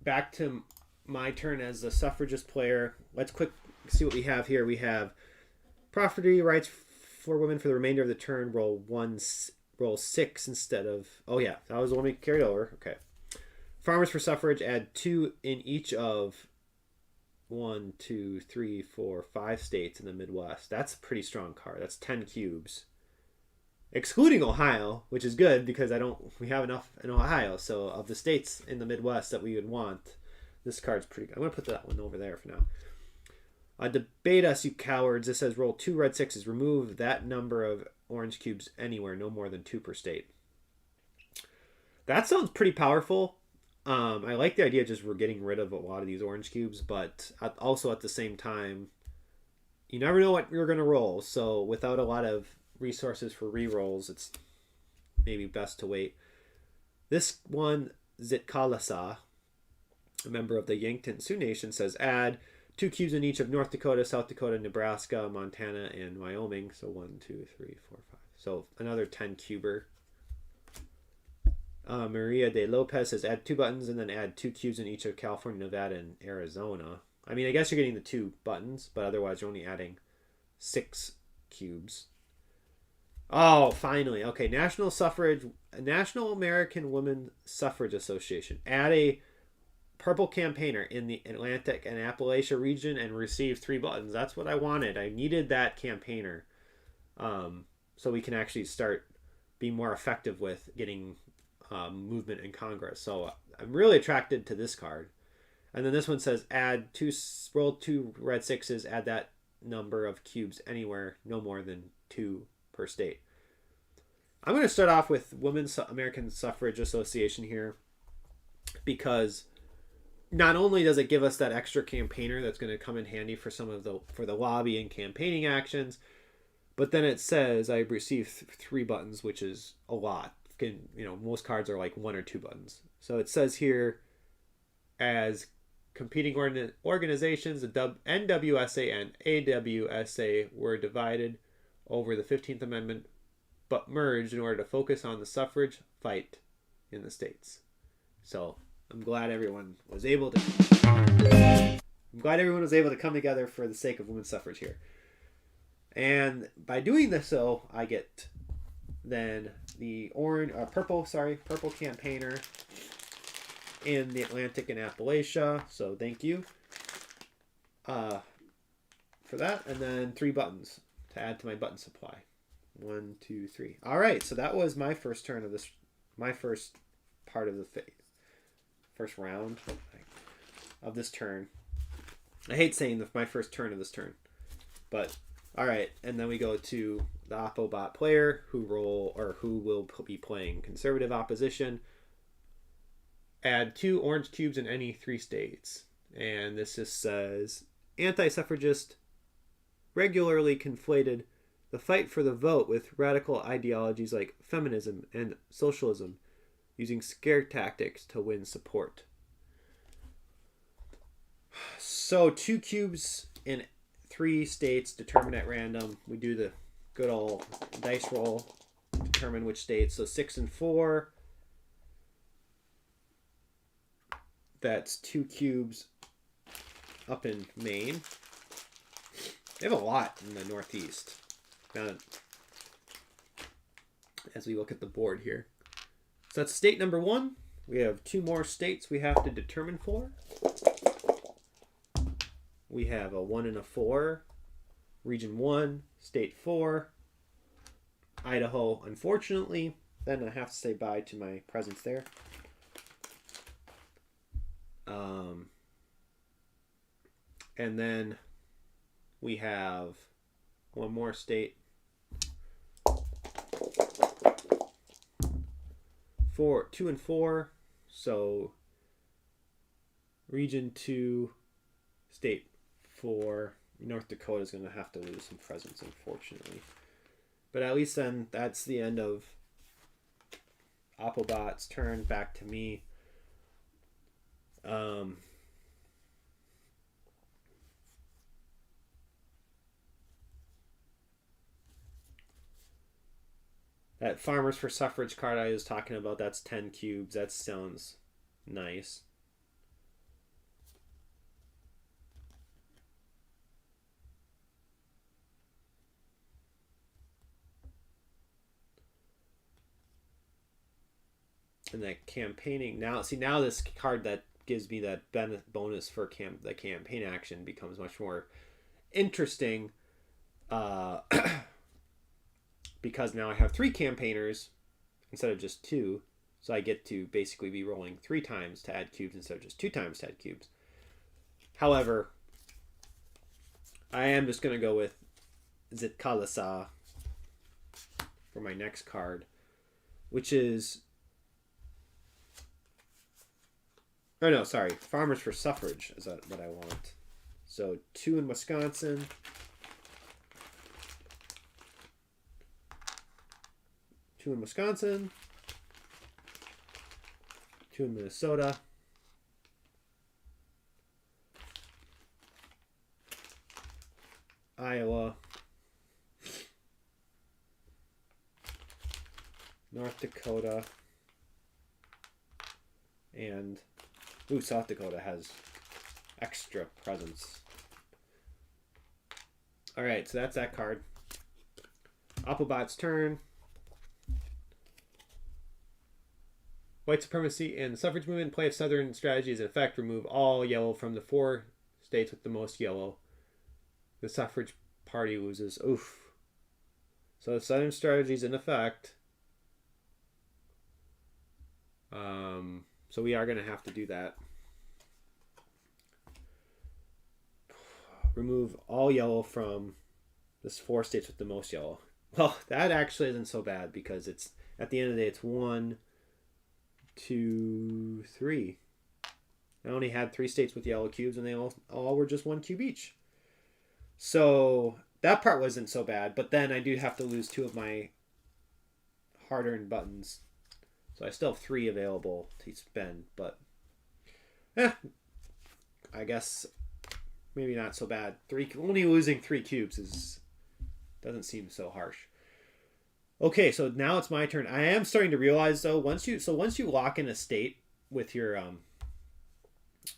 back to my turn as the suffragist player. Let's quick see what we have here. We have property rights for women for the remainder of the turn. Roll 6 instead of... Oh, yeah, that was the one we carried over. Okay. Farmers for suffrage, add 2 in each of 1, 2, 3, 4, 5 states in the Midwest. That's a pretty strong card. That's 10 cubes. Excluding Ohio, which is good because we have enough in Ohio. So of the states in the Midwest that we would want, this card's pretty good. I'm going to put that one over there for now. Debate us, you cowards. This says roll 2 red 6s. Remove that number of orange cubes anywhere, no more than 2 per state. That sounds pretty powerful. I like the idea just we're getting rid of a lot of these orange cubes, but also at the same time, you never know what you're going to roll. So without a lot of resources for re-rolls, it's maybe best to wait. This one, Zitkalasa, a member of the Yankton Sioux Nation, says add 2 cubes in each of North Dakota, South Dakota, Nebraska, Montana, and Wyoming. So 1, 2, 3, 4, 5. So another 10 cuber. Maria de Lopez says add 2 buttons and then add 2 cubes in each of California, Nevada, and Arizona. I mean, I guess you're getting the 2 buttons, but otherwise you're only adding 6 cubes. Oh, finally. Okay, National American Women Suffrage Association. Add a purple campaigner in the Atlantic and Appalachia region and receive 3 buttons. That's what I wanted. I needed that campaigner, so we can actually start being more effective with getting movement in Congress. So I'm really attracted to this card. And then this one says roll 2 red 6s, add that number of cubes anywhere, no more than 2 per state. I'm going to start off with Women's American Suffrage Association here, because not only does it give us that extra campaigner that's going to come in handy for the lobby and campaigning actions, but then it says I received 3 buttons, which is a lot. Most cards are like 1 or 2 buttons. So it says here, as competing organizations, the NWSA and AWSA were divided over the 15th Amendment, but merged in order to focus on the suffrage fight in the states. So I'm glad everyone was able to come together for the sake of women's suffrage here. And by doing this, so I get then the purple campaigner in the Atlantic and Appalachia. So thank you for that. And then 3 buttons to add to my button supply. 1, 2, 3. All right, so that was my first turn of this my first part of the first round of this turn. I hate saying my first turn of this turn, but all right. And then we go to the Oppobot player who will be playing conservative opposition. Add 2 orange cubes in any 3 states, and this just says anti-suffragist regularly conflated the fight for the vote with radical ideologies like feminism and socialism, using scare tactics to win support. So 2 cubes in 3 states determined at random. We do the good old dice roll, determine which states. So 6 and 4. That's 2 cubes up in Maine. They have a lot in the Northeast. Now, as we look at the board here. So that's state number 1. We have 2 more states we have to determine for. We have a 1 and a 4. Region 1, state 4. Idaho, unfortunately. Then I have to say bye to my presence there. And then we have 1 more state. 2 and 4. So region 2, state 4. North Dakota is going to have to lose some presence, unfortunately. But at least then that's the end of Oppobot's turn. Back to me. That Farmers for Suffrage card I was talking about, that's 10 cubes. That sounds nice. And that campaigning. Now this card that gives me that bonus for the campaign action becomes much more interesting. Because now I have 3 campaigners instead of just 2. So I get to basically be rolling 3 times to add cubes instead of just 2 times to add cubes. However, I am just going to go with Zitkalasa for my next card, which is... Oh, no, sorry. Farmers for Suffrage is what I want. So 2 in Wisconsin... 2 in Wisconsin, 2 in Minnesota, Iowa, North Dakota, and South Dakota has extra presence. All right, so that's that card. Oppobot's turn. White supremacy and the suffrage movement. Play of Southern strategy is in effect. Remove all yellow from the 4 states with the most yellow. The suffrage party loses. Oof. So the Southern strategy is in effect. So we are going to have to do that. Remove all yellow from this 4 states with the most yellow. Well, that actually isn't so bad because it's at the end of the day, it's 1, 2, 3. I only had 3 states with yellow cubes, and they all were just 1 cube each. So that part wasn't so bad, but then I do have to lose 2 of my hard-earned buttons. So I still have 3 available to spend, but I guess maybe not so bad. Only losing 3 cubes doesn't seem so harsh. Okay, so now it's my turn. I am starting to realize though, once you lock in a state with your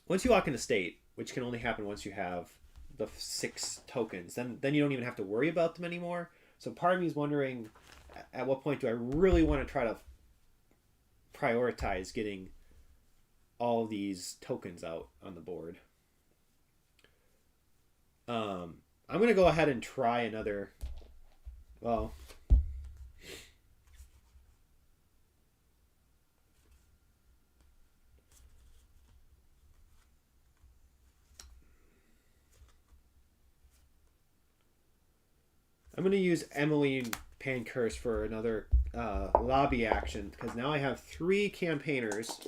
once you lock in a state, which can only happen once you have the 6 tokens, then you don't even have to worry about them anymore. So part of me is wondering at what point do I really want to try to prioritize getting all these tokens out on the board. I'm going to go ahead and try another, well, I'm going to use Emily Pankhurst for another lobby action because now I have 3 campaigners.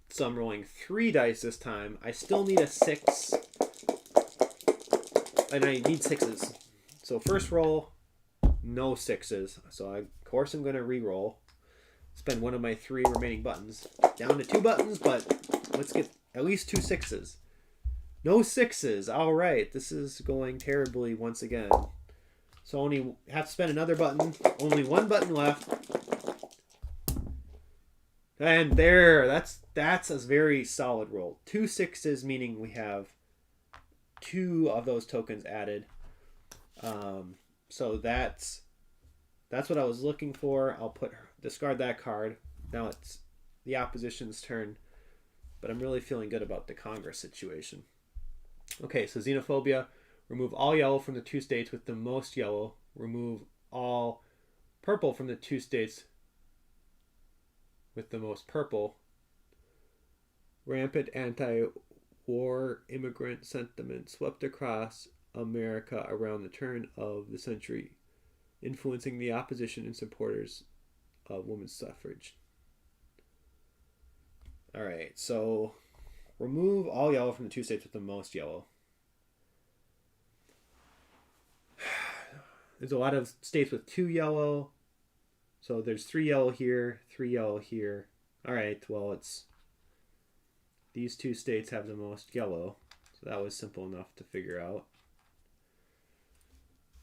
So I'm rolling 3 dice this time. I still need a 6. And I need 6s. So first roll, no 6s. So of course I'm going to re-roll. Spend one of my 3 remaining buttons. Down to 2 buttons, but let's get at least 2 6s. No 6s. All right. This is going terribly once again. So only have to spend another button. Only 1 button left. And there. That's a very solid roll. 2 6s, meaning we have 2 of those tokens added. So that's what I was looking for. I'll discard that card. Now it's the opposition's turn, but I'm really feeling good about the Congress situation. Okay, so xenophobia. Remove all yellow from the 2 states with the most yellow. Remove all purple from the 2 states with the most purple. Rampant anti-war immigrant sentiment swept across America around the turn of the century, influencing the opposition and supporters of women's suffrage. All right, so remove all yellow from the 2 states with the most yellow. There's a lot of states with 2 yellow. So there's 3 yellow here, 3 yellow here. All right, well, these 2 states have the most yellow. So that was simple enough to figure out.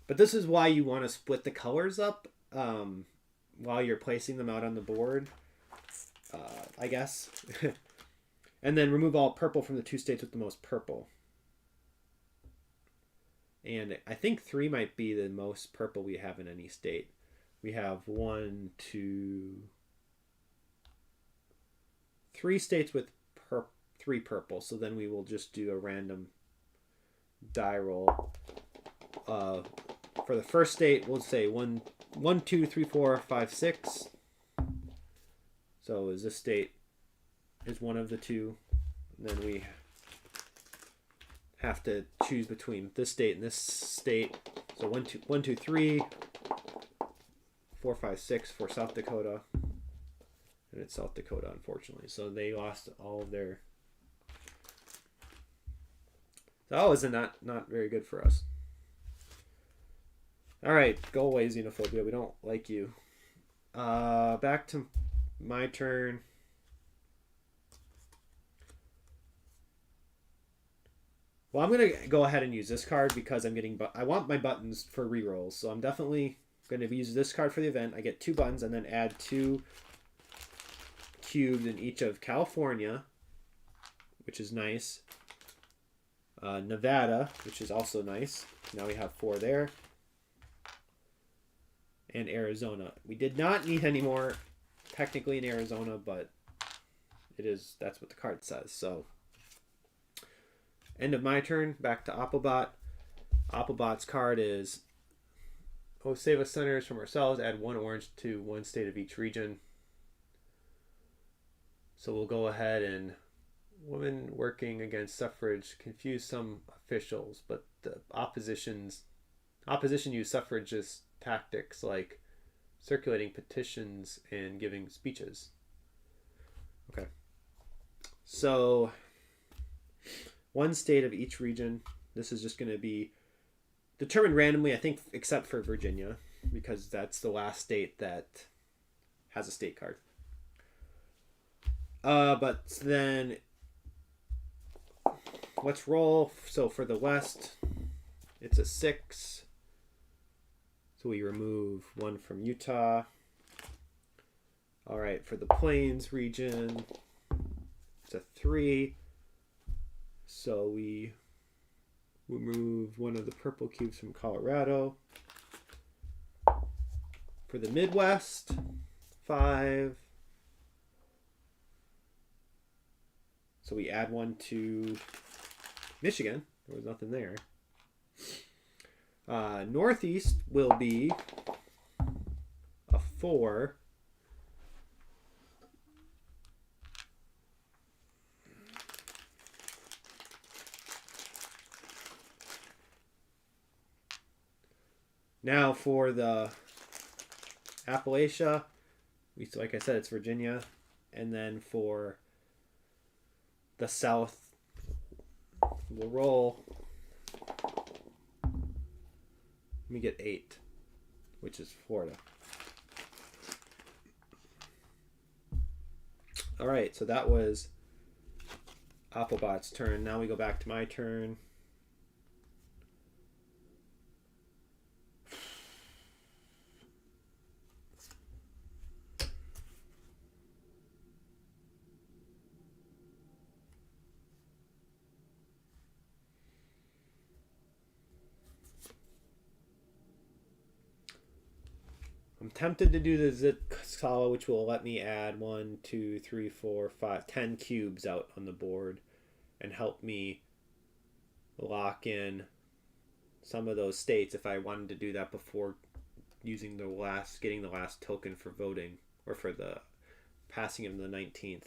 But this is why you want to split the colors up while you're placing them out on the board, I guess. And then remove all purple from the 2 states with the most purple. And I think 3 might be the most purple we have in any state. We have 1, 2, 3 states with 3 purple. So then we will just do a random die roll. For the first state, we'll say 1, 2, 3, 4, 5, 6. So is this state is one of the 2. And then we have to choose between this state and this state. So 1, 2, 3, 4, 5, 6 for South Dakota. And it's South Dakota, unfortunately. So they lost all of their... That was not very good for us. All right, go away, xenophobia. We don't like you. Back to my turn. Well, I'm going to go ahead and use this card because I want my buttons for rerolls. So I'm definitely going to use this card for the event. I get 2 buttons and then add 2 cubes in each of California, which is nice. Nevada, which is also nice. Now we have 4 there. And Arizona. We did not need any more technically in Arizona, but that's what the card says. So end of my turn. Back to Applebot. Applebot's card is save us senators from ourselves. Add 1 orange to 1 state of each region. So we'll go ahead and women working against suffrage confuse some officials, but the opposition use suffragist tactics like circulating petitions and giving speeches. Okay. So 1 state of each region. This is just going to be determined randomly, I think, except for Virginia, because that's the last state that has a state card. But then let's roll. So for the West, it's a 6. So we remove 1 from Utah. All right, for the Plains region, it's a 3. So we remove 1 of the purple cubes from Colorado. For the Midwest, 5. So we add 1 to Michigan. There was nothing there. Northeast will be a 4. Now for the Appalachia, like I said, it's Virginia. And then for the South, we'll roll. Let me get 8, which is Florida. All right, so that was Applebot's turn. Now we go back to my turn. I'm tempted to do the Zitkala, which will let me add 1, 2, 3, 4, 5, 10 cubes out on the board and help me lock in some of those states if I wanted to do that before using getting the last token for voting or for the passing of the 19th.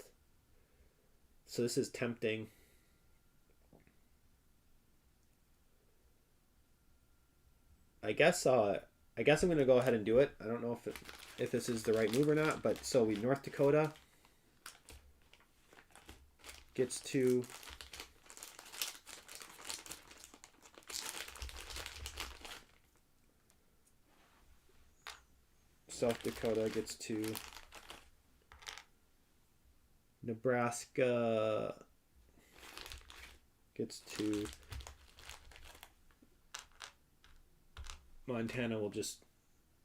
So this is tempting. I guess I'm going to go ahead and do it. I don't know if this is the right move or not, but so North Dakota gets to South Dakota gets to Nebraska gets to Montana will just...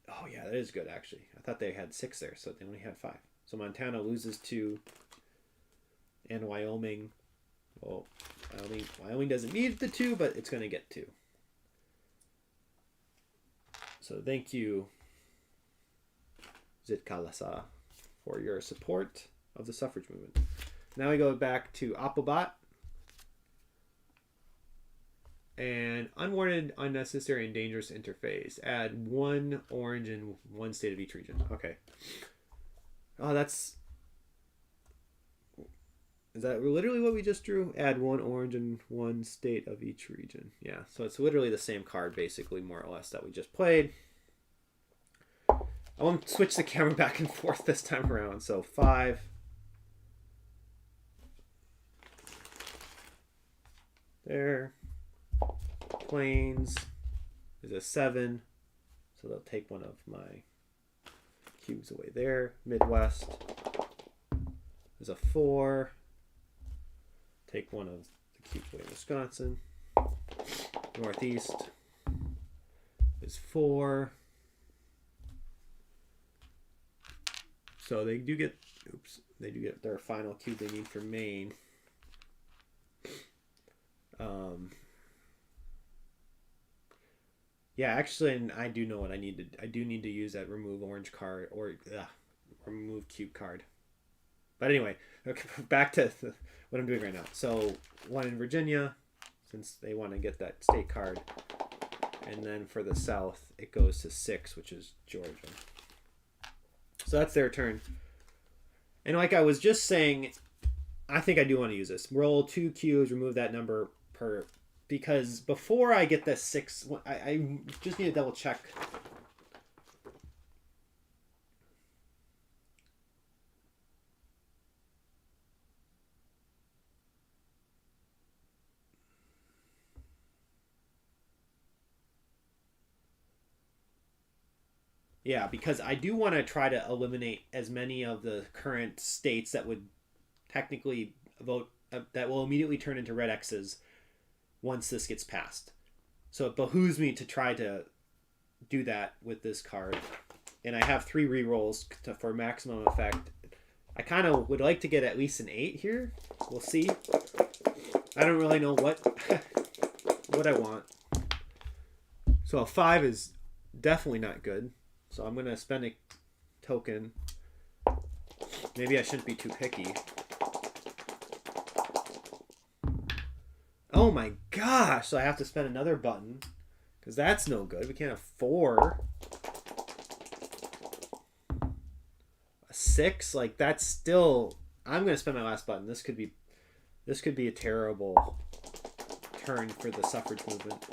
Oh, yeah, that is good, actually. I thought they had 6 there, so they only had 5. So Montana loses 2. And Wyoming... Well, Wyoming doesn't need the 2, but it's going to get 2. So thank you, Zitkalasa, for your support of the suffrage movement. Now we go back to Applebot. And unwarranted, unnecessary, and dangerous interface. Add 1 orange in 1 state of each region. Okay. Oh, is that literally what we just drew? Add 1 orange in 1 state of each region. Yeah, so it's literally the same card, basically, more or less, that we just played. I won't switch the camera back and forth this time around. So 5. There. Plains is a 7, so they'll take one of my cubes away there. Midwest is a 4, take one of the cubes away in Wisconsin. Northeast is 4, so they do get their final cube they need for Maine. Yeah, actually, and I do know what I need to. I do need to use that remove orange card or remove cube card. But anyway, okay, back to what I'm doing right now. So 1 in Virginia, since they want to get that state card, and then for the South, it goes to 6, which is Georgia. So that's their turn. And like I was just saying, I think I do want to use this. Roll 2 cubes, remove that number per. Because before I get the 6, I just need to double check. Yeah, because I do want to try to eliminate as many of the current states that would technically vote, that will immediately turn into red X's once this gets passed. So it behooves me to try to do that with this card. And I have 3 rerolls for maximum effect. I kind of would like to get at least an 8 here. We'll see. I don't really know what I want. So a 5 is definitely not good. So I'm going to spend a token. Maybe I shouldn't be too picky. Oh my gosh, so I have to spend another button. Because that's no good. We can't have 4. A 6? Like, that's still... I'm going to spend my last button. This could be a terrible turn for the suffrage movement.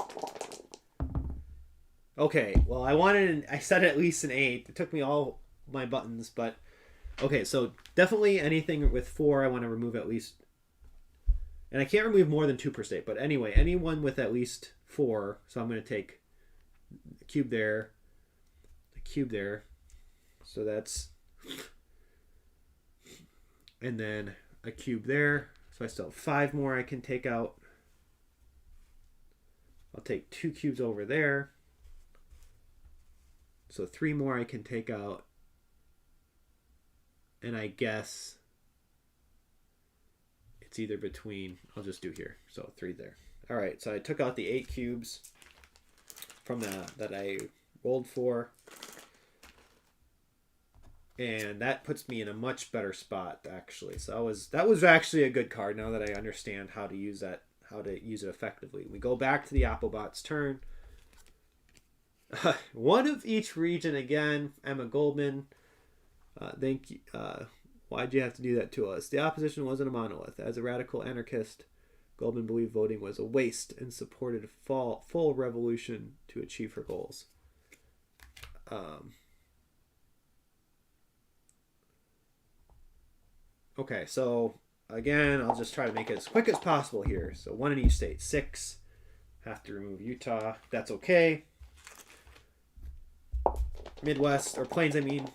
Okay, well, I said at least an 8. It took me all my buttons, but okay, so definitely anything with 4 I want to remove at least. And I can't remove more than 2 per state, but anyway, anyone with at least 4. So I'm going to take a cube there, a cube there. So that's, and then a cube there. So I still have 5 more I can take out. I'll take 2 cubes over there. So 3 more I can take out. And I guess it's either between, I'll just do here. So 3 there. All right, so I took out the 8 cubes from that I rolled for. And that puts me in a much better spot, actually. So that was actually a good card now that I understand how to use that, how to use it effectively. We go back to the Applebot's turn. One of each region again. Emma Goldman. Thank you. Why'd you have to do that to us? The opposition wasn't a monolith. As a radical anarchist, Goldman believed voting was a waste and supported a full revolution to achieve her goals. Okay, so again, I'll just try to make it as quick as possible here. So 1 in each state. 6. Have to remove Utah. That's okay. Midwest, or Plains, I mean.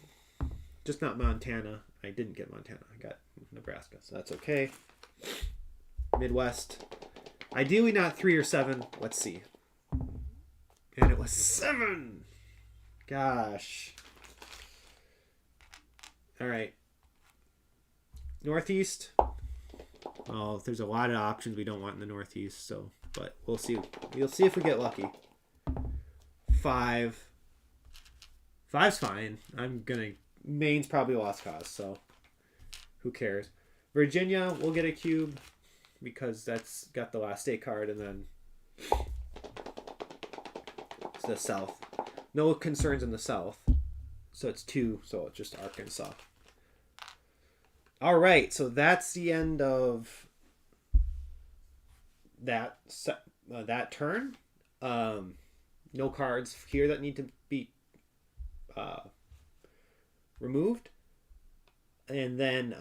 Just not Montana. I didn't get Montana. I got Nebraska, so that's okay. Midwest. Ideally not 3 or 7. Let's see. And it was 7. Gosh. All right. Northeast. Oh, there's a lot of options we don't want in the Northeast, so but we'll see. We'll see if we get lucky. 5. 5's fine. Maine's probably a lost cause, so who cares? Virginia, we'll get a cube because that's got the last state card, and then it's the South. No concerns in the South, so it's 2. So it's just Arkansas. All right, so that's the end of that turn. No cards here that need to be removed, and then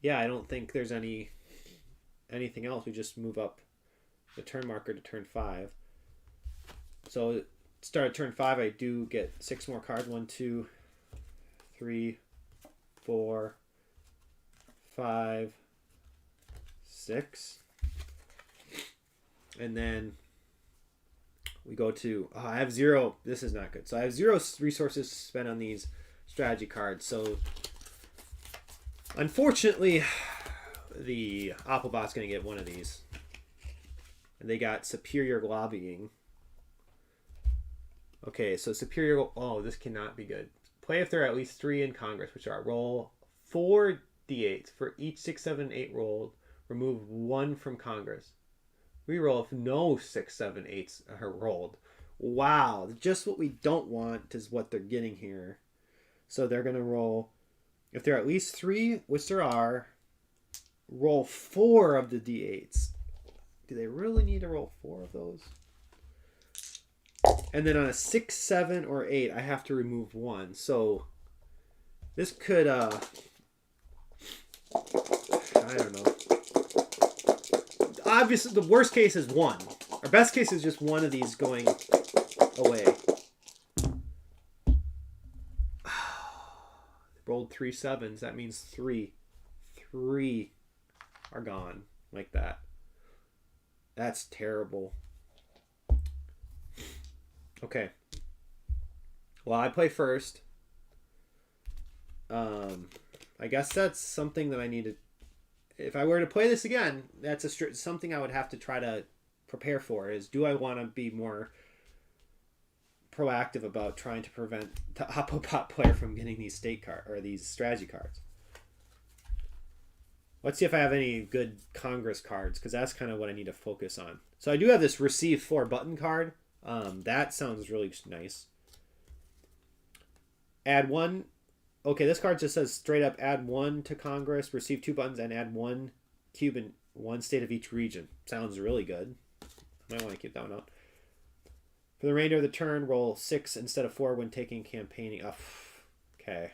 yeah, I don't think there's anything else. We just move up the turn marker to turn 5. So start at turn 5, I do get 6 more cards. 1, 2, 3, 4, 5, 6, and then we go to, I have 0. This is not good. So I have 0 resources to spend on these strategy cards. So unfortunately, the Applebot's going to get one of these. And they got Superior Lobbying. Okay, so Superior, oh, this cannot be good. Play if there are at least 3 in Congress, which are roll 4 d8s. For each 6, 7, 8 rolled, remove 1 from Congress. Reroll if no 6, 7, 8s are rolled. Wow, just what we don't want is what they're getting here. So they're going to roll, if there are at least 3, which there are, roll 4 of the d8s. Do they really need to roll 4 of those? And then on a 6, 7, or 8, I have to remove 1. So this could, I don't know. Obviously, the worst case is 1. Our best case is just 1 of these going away. Rolled 3 7s. That means 3. 3 are gone like that. That's terrible. Okay. Well, I play first. I guess that's something that I need to... If I were to play this again, that's something I would have to try to prepare for, is do I want to be more proactive about trying to prevent the Applebot player from getting these state card or these strategy cards. Let's see if I have any good Congress cards, because that's kind of what I need to focus on. So I do have this receive 4 button card. That sounds really nice. Add 1. Okay, this card just says straight up add 1 to Congress, receive 2 buttons, and add 1 cube in 1 state of each region. Sounds really good. Might want to keep that one out. For the remainder of the turn, roll 6 instead of 4 when taking campaigning. Oh, okay.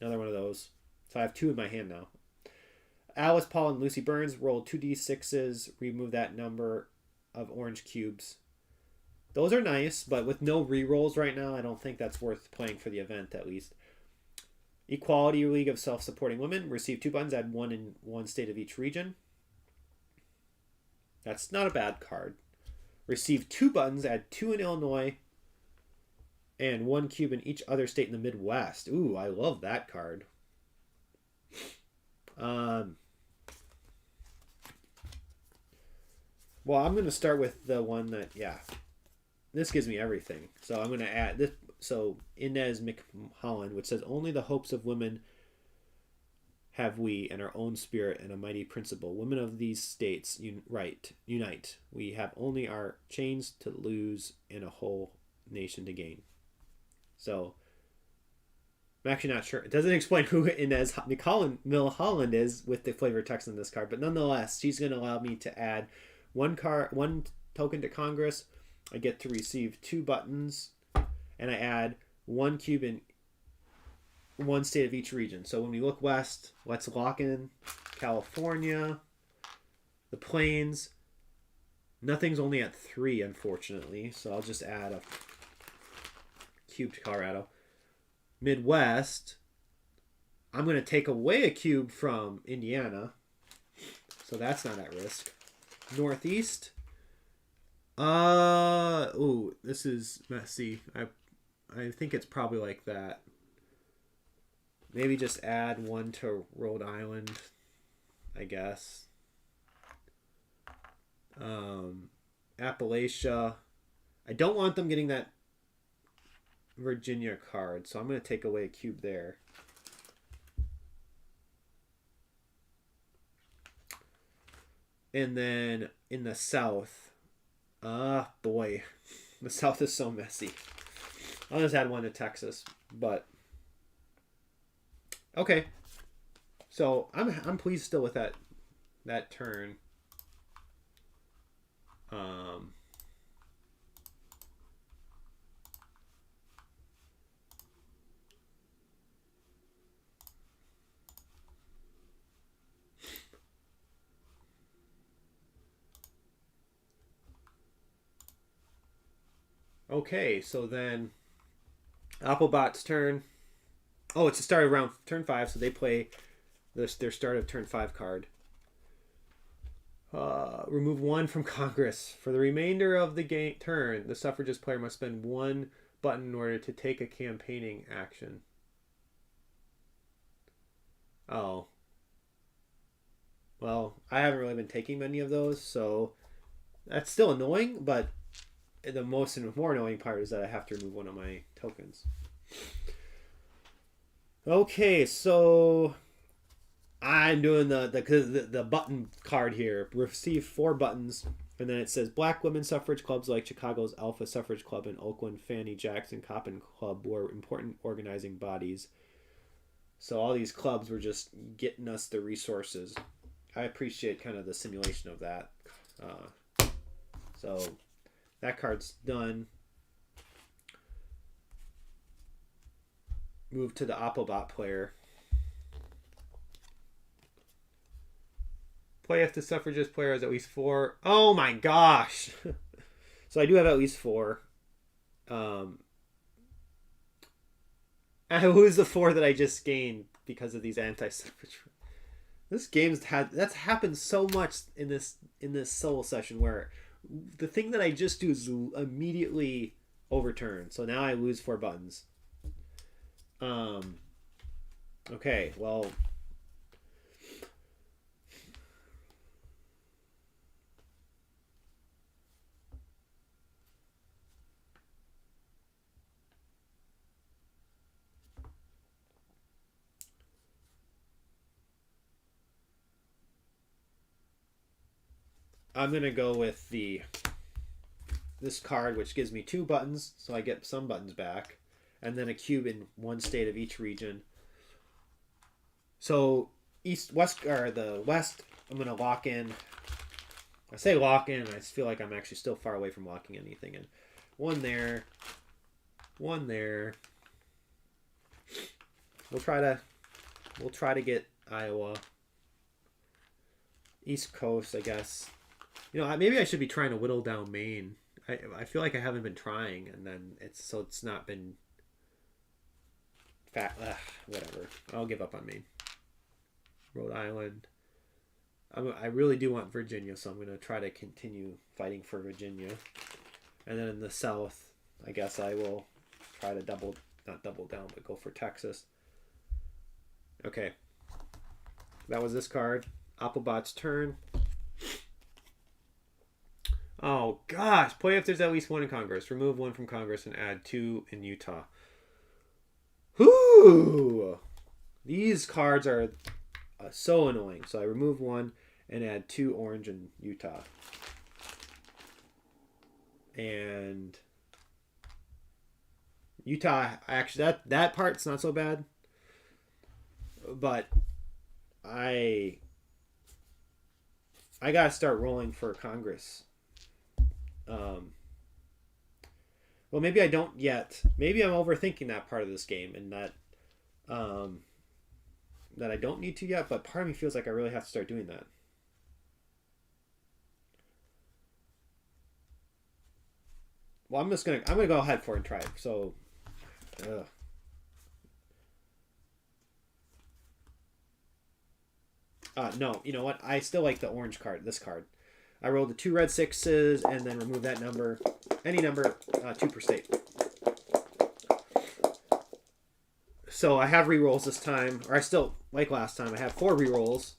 Another one of those. So I have 2 in my hand now. Alice Paul and Lucy Burns rolled 2d6s. Remove that number of orange cubes. Those are nice, but with no rerolls right now, I don't think that's worth playing for the event, at least. Equality League of Self-Supporting Women. Receive 2 buttons, add 1 in one state of each region. That's not a bad card. Receive 2 buttons, add 2 in Illinois, and 1 cube in each other state in the Midwest. Ooh, I love that card. Well, I'm going to start with the one that, yeah, this gives me everything. So I'm going to add this. So Inez McMullen, which says, only the hopes of women have we and our own spirit and a mighty principle. Women of these states unite. We have only our chains to lose and a whole nation to gain. So I'm actually not sure. It doesn't explain who Inez Milholland is with the flavor text on this card, but nonetheless, she's going to allow me to add one token to Congress. I get to receive 2 buttons, and I add 1 cube in one state of each region. So when we look west, let's lock in California, the Plains. Nothing's only at 3, unfortunately, so I'll just add a cube to Colorado. Midwest, I'm going to take away a cube from Indiana, so that's not at risk. Northeast, ooh, this is messy. I think it's probably like that. Maybe just add 1 to Rhode Island, I guess. Appalachia. I don't want them getting that Virginia card, so I'm going to take away a cube there. And then in the South, boy, the South is so messy. I'll just add 1 to Texas, but okay. So I'm pleased still with that turn. Okay, so then Applebot's turn. Oh, it's the start of round turn 5, so they play their start of turn 5 card. Remove 1 from Congress. For the remainder of the turn, the suffragist player must spend 1 button in order to take a campaigning action. Oh. Well, I haven't really been taking many of those, so that's still annoying, but the more annoying part is that I have to remove 1 of my tokens. Okay, so I'm doing the button card here. Receive 4 buttons, and then it says Black women suffrage clubs like Chicago's Alpha Suffrage Club and Oakland Fannie Jackson Coppin Club were important organizing bodies. So all these clubs were just getting us the resources. I appreciate kind of the simulation of that. So that card's done. Move to the Applebot player. Play if the suffragist player has at least 4. Oh my gosh! So I do have at least 4. And who's the 4 that I just gained because of these anti-suffrage? This game's that's happened so much in this solo session where the thing that I just do is immediately overturned. So now I lose 4 buttons. Okay, well, I'm gonna go with this card, which gives me 2 buttons, so I get some buttons back, and then a cube in one state of each region. So the west, I'm gonna lock in I say lock in, I just feel like I'm actually still far away from locking anything in. One there. One there. We'll try to get Iowa. East Coast, I guess. You know, maybe I should be trying to whittle down Maine. I feel like I haven't been trying, and then it's not been fat. Whatever. I'll give up on Maine. Rhode Island. I really do want Virginia, so I'm going to try to continue fighting for Virginia. And then in the South, I guess I will try to not double down, but go for Texas. Okay. That was this card. Applebot's turn. Oh, gosh. Play if there's at least one in Congress. Remove one from Congress and add 2 in Utah. Whoo! These cards are so annoying. So I remove 1 and add 2 orange in Utah. And Utah, actually, that part's not so bad. But I gotta start rolling for Congress. Well, maybe I don't yet. Maybe I'm overthinking that part of this game, and that I don't need to yet. But part of me feels like I really have to start doing that. Well, I'm gonna go ahead for it and try it. So, no, you know what? I still like the orange card. This card. I rolled the 2 red 6s and then remove that number. Any number, 2 per state. So I have rerolls this time. Or I still, like last time, I have 4 rerolls.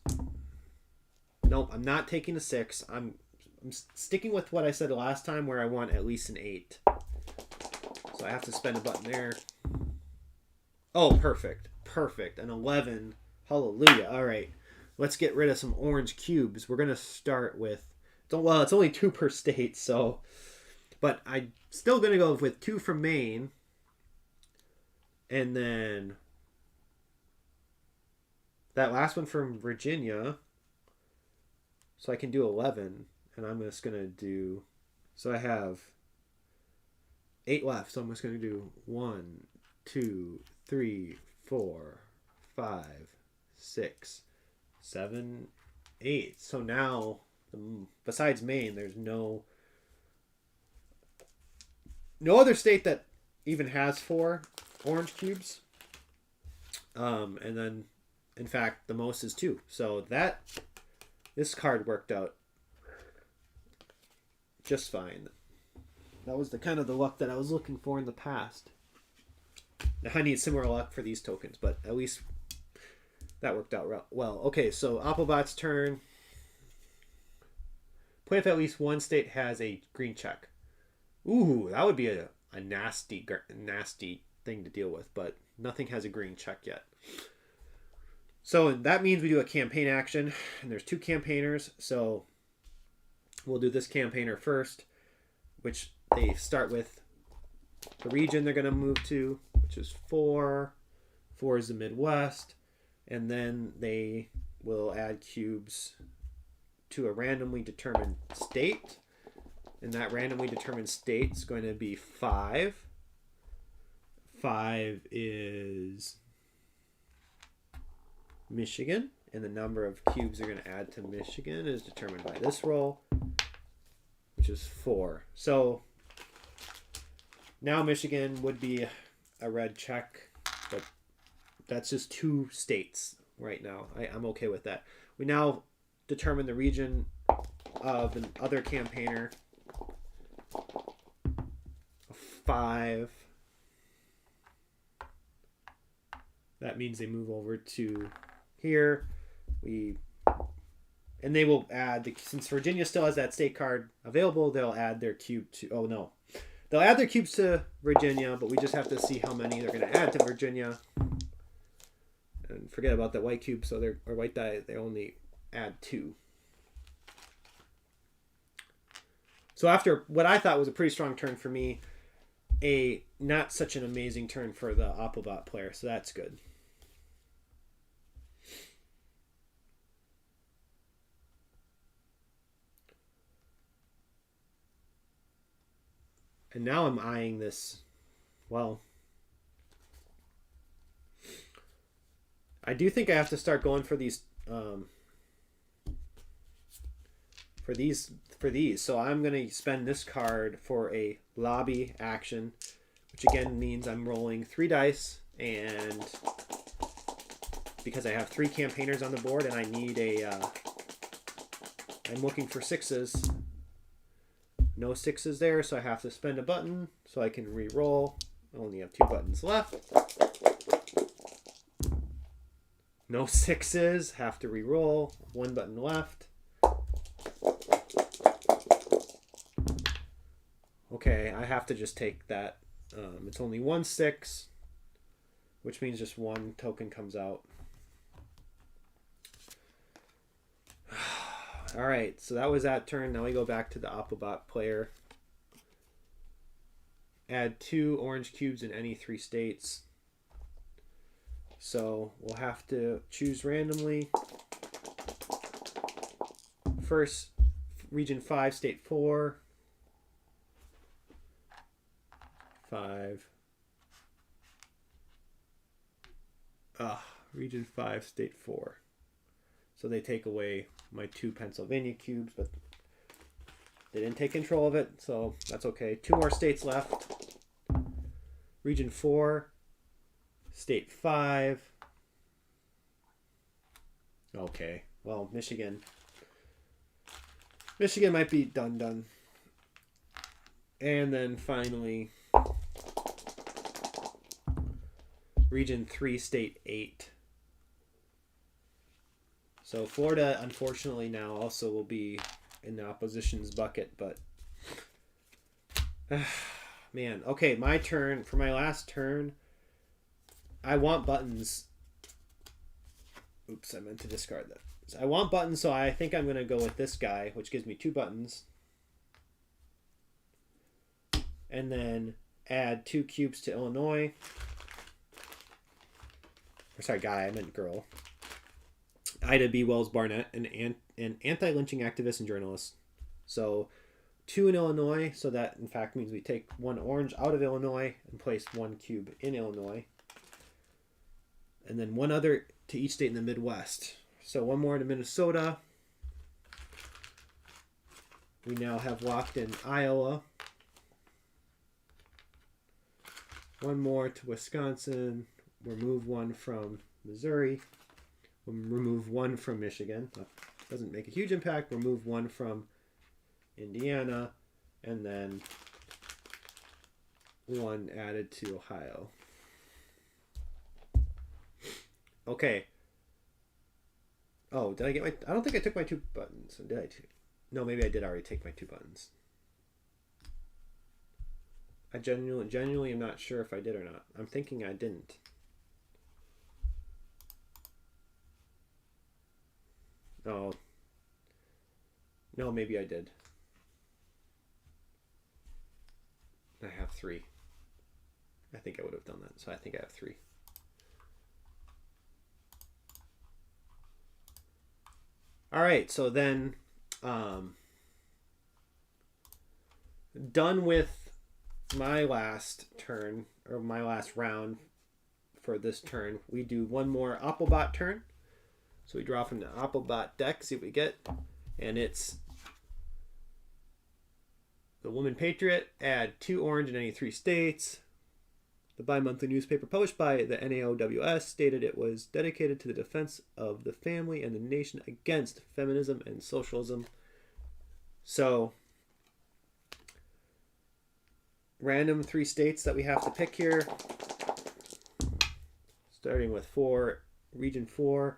Nope, I'm not taking a 6. I'm sticking with what I said last time where I want at least an 8. So I have to spend a button there. Oh, perfect. Perfect. An 11. Hallelujah. All right. Let's get rid of some orange cubes. We're going to start with... Well, it's only 2 per state, so... But I'm still going to go with 2 from Maine. And then... that last one from Virginia. So I can do 11. And I'm just going to do... So I have 8 left. So I'm just going to do 1, 2, 3, 4, 5, 6, 7, 8. So now, besides Maine, there's no other state that even has 4 orange cubes. And then, in fact, the most is 2. So this card worked out just fine. That was the kind of the luck that I was looking for in the past. I need similar luck for these tokens, but at least that worked out well. Okay, so Applebot's turn. Play if at least one state has a green check. Ooh, that would be a nasty thing to deal with, but nothing has a green check yet. So that means we do a campaign action, and there's 2 campaigners, so we'll do this campaigner first, which they start with the region they're going to move to, which is 4. 4 is the Midwest. And then they will add cubes to a randomly determined state. And that randomly determined state is going to be 5. 5 is Michigan. And the number of cubes they're going to add to Michigan is determined by this roll, which is 4. So now Michigan would be a red check, but that's just 2 states right now. I'm okay with that. We now determine the region of the other campaigner. 5. That means they move over to here. And they will add, since Virginia still has that state card available, they'll add their cube to, oh no. They'll add their cubes to Virginia, but we just have to see how many they're going to add to Virginia. And forget about the white cube, so or white die, they only add 2. So after what I thought was a pretty strong turn for me, a not such an amazing turn for the Applebot player, so that's good. And now I'm eyeing this. Well, I do think I have to start going for these. For these. So I'm going to spend this card for a lobby action, which again means I'm rolling 3 dice, and because I have 3 campaigners on the board and I need I'm looking for 6s. No 6s there, so I have to spend a button so I can re-roll. I only have 2 buttons left. No 6s, have to re-roll. 1 button left. Okay, I have to just take that. It's only 1 6, which means just 1 token comes out. All right, so that was that turn. Now we go back to the Applebot player. Add 2 orange cubes in any 3 states. So we'll have to choose randomly. First, region 5, state 4. 5. Region 5, state 4. So they take away my 2 Pennsylvania cubes, but they didn't take control of it, so that's okay. 2 more states left. Region 4, state 5. Okay, well, Michigan. Michigan might be done. And then finally, Region 3, State 8. So Florida, unfortunately, now also will be in the opposition's bucket, but man. Okay, my turn. For my last turn, I want buttons. Oops, I meant to discard that. I want buttons, so I think I'm going to go with this guy, which gives me 2 buttons. And then add 2 cubes to Illinois. Or sorry, guy, I meant girl. Ida B. Wells Barnett, an anti-lynching activist and journalist. So 2 in Illinois, so that in fact means we take 1 orange out of Illinois and place 1 cube in Illinois. And then 1 other to each state in the Midwest. So 1 more to Minnesota. We now have locked in Iowa. 1 more to Wisconsin. Remove 1 from Missouri. We'll remove 1 from Michigan. That doesn't make a huge impact. Remove 1 from Indiana. And then 1 added to Ohio. Okay. Oh, did I get my... I don't think I took my 2 buttons. Did I? No, maybe I did already take my 2 buttons. I genuinely am not sure if I did or not. I'm thinking I didn't. Oh. No, maybe I did. I have 3. I think I would have done that. So I think I have 3. All right, so then done with my last turn, or my last round for this turn. We do 1 more Applebot turn. So we draw from the Applebot deck, see what we get. And it's the Woman Patriot, add 2 orange in any 3 states. The bi-monthly newspaper published by the NAOWS stated it was dedicated to the defense of the family and the nation against feminism and socialism. So, random 3 states that we have to pick here. Starting with 4, Region 4,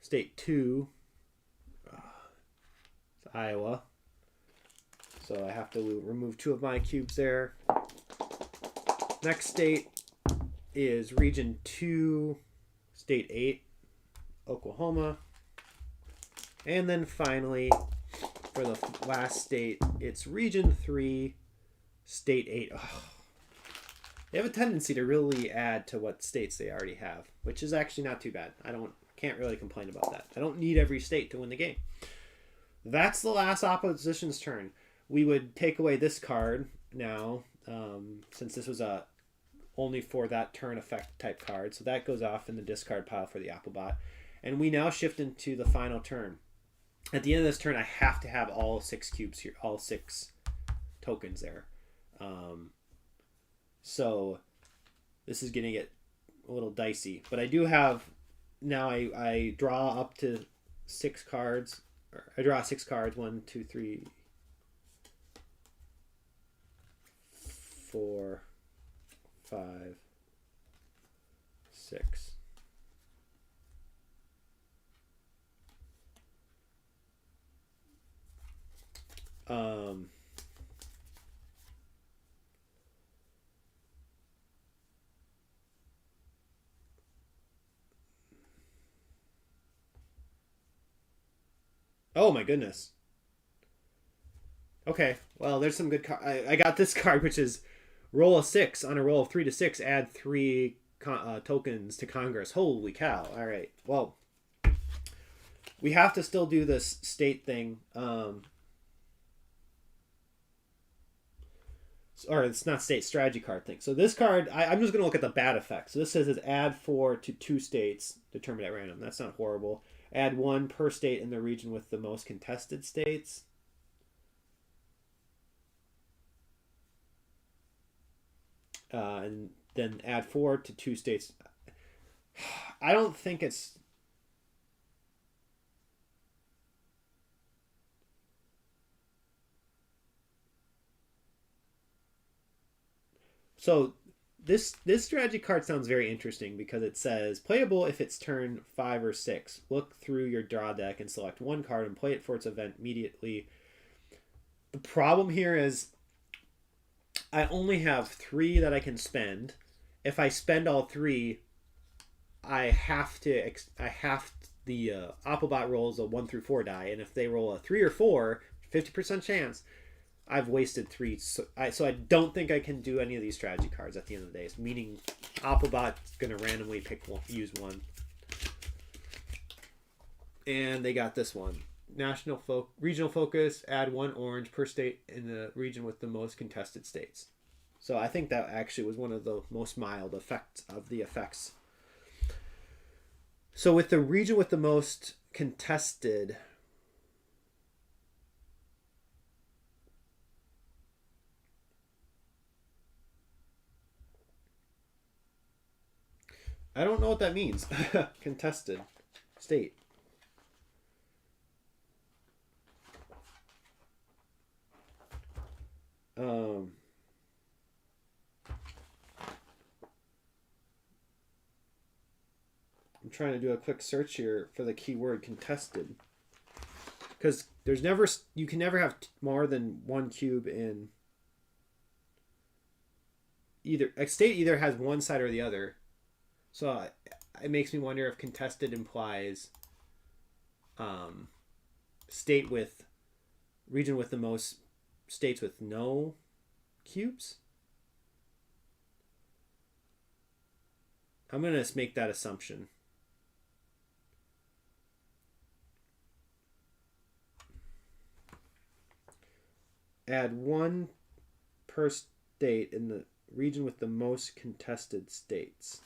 State 2, it's Iowa. So I have to remove 2 of my cubes there. Next state is Region 2, State 8, Oklahoma. And then finally, for the last state, it's Region 3, State 8. Oh. They have a tendency to really add to what states they already have, which is actually not too bad. Can't really complain about that. I don't need every state to win the game. That's the last opposition's turn. We would take away this card, now, since this was a only for that turn effect type card. So that goes off in the discard pile for the Applebot. And we now shift into the final turn. At the end of this turn, I have to have all 6 cubes here, all 6 tokens there. So this is going to get a little dicey. But I do have, now I draw up to 6 cards. I draw 6 cards, 1, 2, 3, 4, 5, 6. Oh my goodness. Okay, well, there's some good I got this card, which is roll a 6 on a roll of 3 to 6, add 3 tokens to Congress. Holy cow. All right. Well, we have to still do this state thing. Or it's not state, strategy card thing. So this card, I'm just going to look at the bad effects. So this says is add 4 to 2 states determined at random. That's not horrible. Add 1 per state in the region with the most contested states. And then add 4 to 2 states. I don't think it's... So this strategy card sounds very interesting because it says playable if it's turn 5 or 6. Look through your draw deck and select 1 card and play it for its event immediately. The problem here is I only have 3 that I can spend. If I spend all 3, the Applebot rolls a 1 through 4 die, and if they roll a 3 or 4, 50% chance, I've wasted 3. So I don't think I can do any of these strategy cards at the end of the day. Meaning Applebot's going to randomly use 1. And they got this one. Regional focus, add 1 orange per state in the region with the most contested states. So I think that actually was one of the most mild effects of the effects. So with the region with the most contested, I don't know what that means. Contested state. I'm trying to do a quick search here for the keyword contested, because you can never have more than 1 cube in either. A state either has one side or the other, so it makes me wonder if contested implies state with region with the most states with no cubes. I'm gonna make that assumption. Add 1 per state in the region with the most contested states.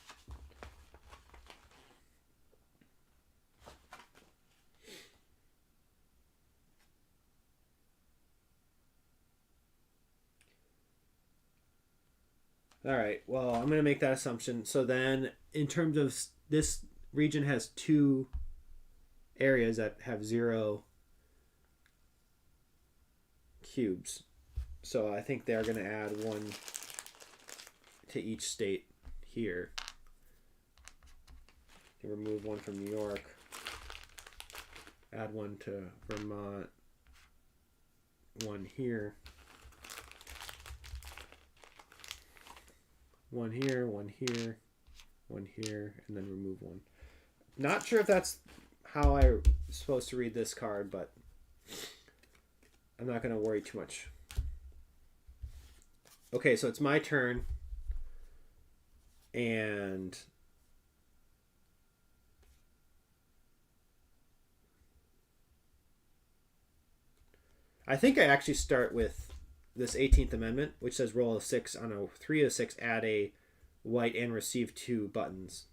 All right, well, I'm going to make that assumption. So then in terms of this region has 2 areas that have 0 cubes. So I think they're going to add 1 to each state here. They remove 1 from New York. Add 1 to Vermont. 1 here. 1 here, 1 here, 1 here, and then remove 1. Not sure if that's how I'm supposed to read this card, but I'm not going to worry too much. Okay, so it's my turn. And I think I actually start with this 18th Amendment, which says roll a 6 on a 3 of 6, add a white and receive 2 buttons.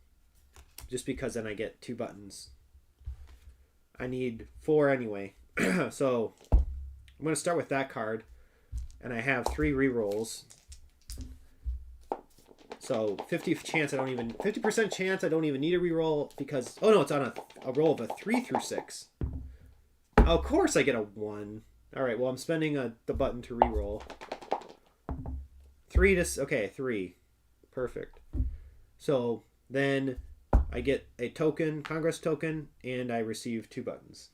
Just because then I get 2 buttons. I need 4 anyway. So I'm going to start with that card. And I have 3 rerolls. So 50% chance I don't even need a reroll because, oh no, it's on a roll of a 3 through 6. Oh, of course I get a 1. All right, well I'm spending the button to reroll. 3. Perfect. So then I get a token, Congress token, and I receive 2 buttons.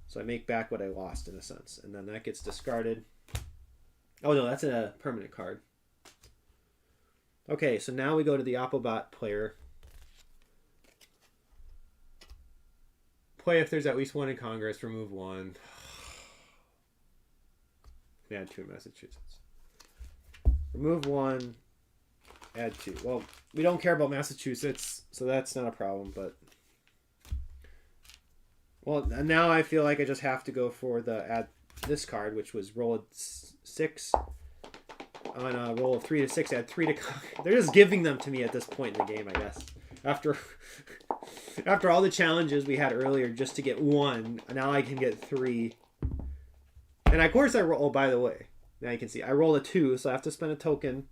So I make back what I lost in a sense. And then that gets discarded. Oh no, that's a permanent card. Okay, so now we go to the Applebot player. Play if there's at least 1 in Congress, remove 1. Add 2 in Massachusetts. Remove 1, add 2. Well, we don't care about Massachusetts, so that's not a problem, but... Well, now I feel like I just have to go for the add this card, which was roll a 6... on a roll of 3 to 6, add 3 to... They're just giving them to me at this point in the game, I guess. After all the challenges we had earlier just to get 1, now I can get 3. And of course I roll... Oh, by the way, now you can see I roll a 2, so I have to spend a token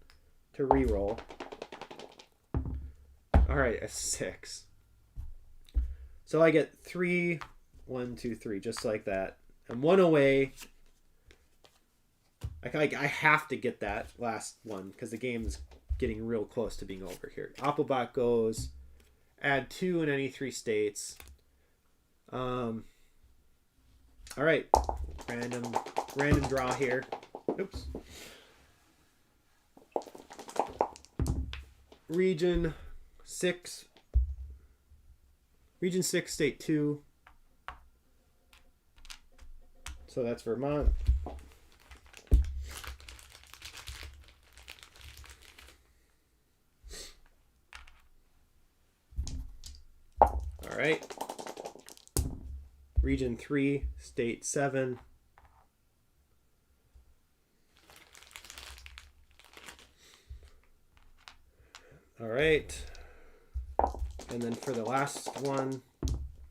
to re-roll. Alright, a 6. So I get 3, 1, 2, 3, just like that. I'm 1 away. I have to get that last one because the game's getting real close to being over here. Applebot goes, add 2 in any 3 states. All right, random draw here. Oops. Region 6, state 2. So that's Vermont. All right. Region 3, state 7. All right. And then for the last one,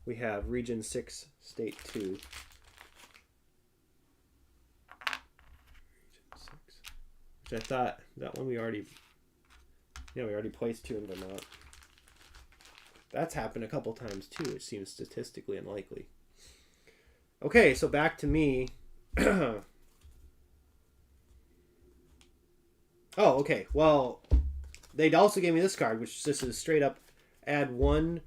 we have Region 6, state 2. Region 6. Which I thought that one we already placed 2 in Vermont. That's happened a couple times too. It seems statistically unlikely. Okay, so back to me. Oh, okay. Well, they also gave me this card, which this is straight up add 1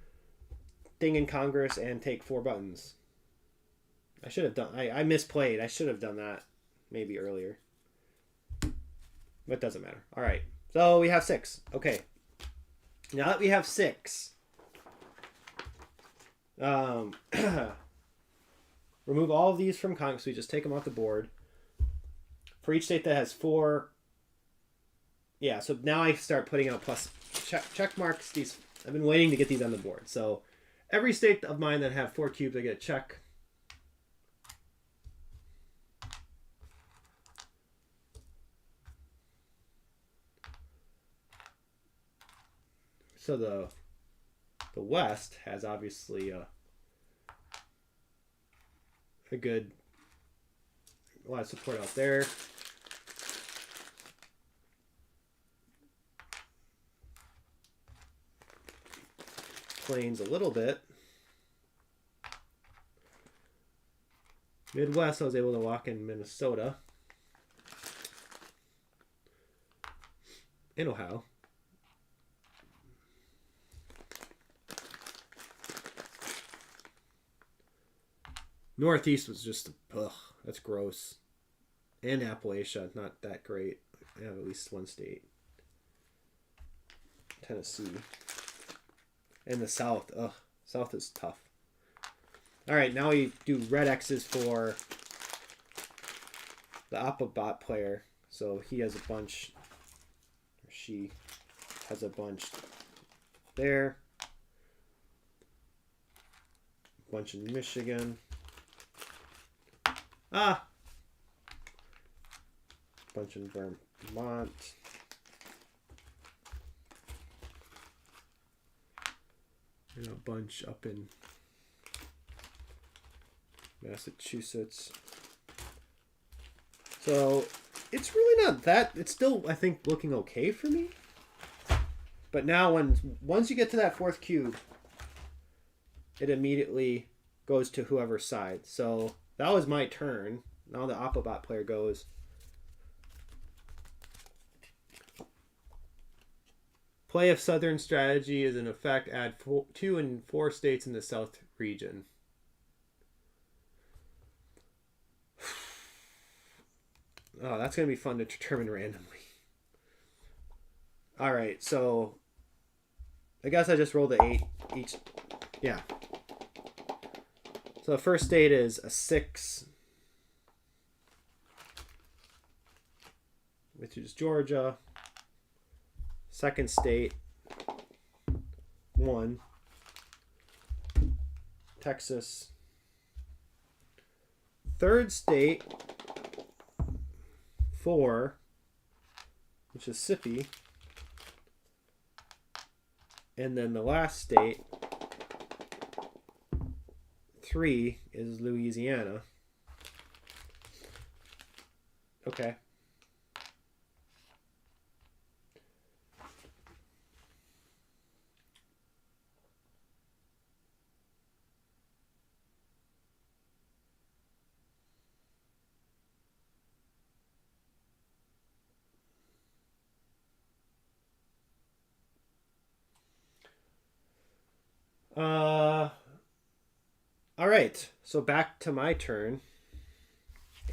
thing in Congress and take 4 buttons. I should have done... I misplayed. I should have done that maybe earlier. But it doesn't matter. All right. So we have 6. Okay. Now that we have 6... remove all of these from Congress. We just take them off the board. For each state that has 4... Yeah, so now I start putting out plus check marks. These I've been waiting to get these on the board. So every state of mine that have 4 cubes, I get a check. So the West has obviously a lot of support out there. Plains a little bit. Midwest, I was able to lock in Minnesota and Ohio. Northeast was just, ugh, that's gross. And Appalachia, not that great. I have at least 1 state. Tennessee. And the South, ugh, South is tough. All right, now we do red X's for the Applebot player. So he has a bunch, or she has a bunch there. A bunch in Michigan. Ah, bunch in Vermont. And a bunch up in Massachusetts. So it's really not that. It's still, I think, looking okay for me. But now once you get to that fourth cube, it immediately goes to whoever's side. So that was my turn. Now the Opabot player goes. Play of Southern strategy is in effect. Add 2 and 4 states in the South region. Oh, that's going to be fun to determine randomly. All right, so I guess I just rolled an 8 each. Yeah. So the first state is a 6, which is Georgia. Second state, 1, Texas. Third state, 4, Mississippi. And then the last state, 3, is Louisiana. Okay. All right, so back to my turn,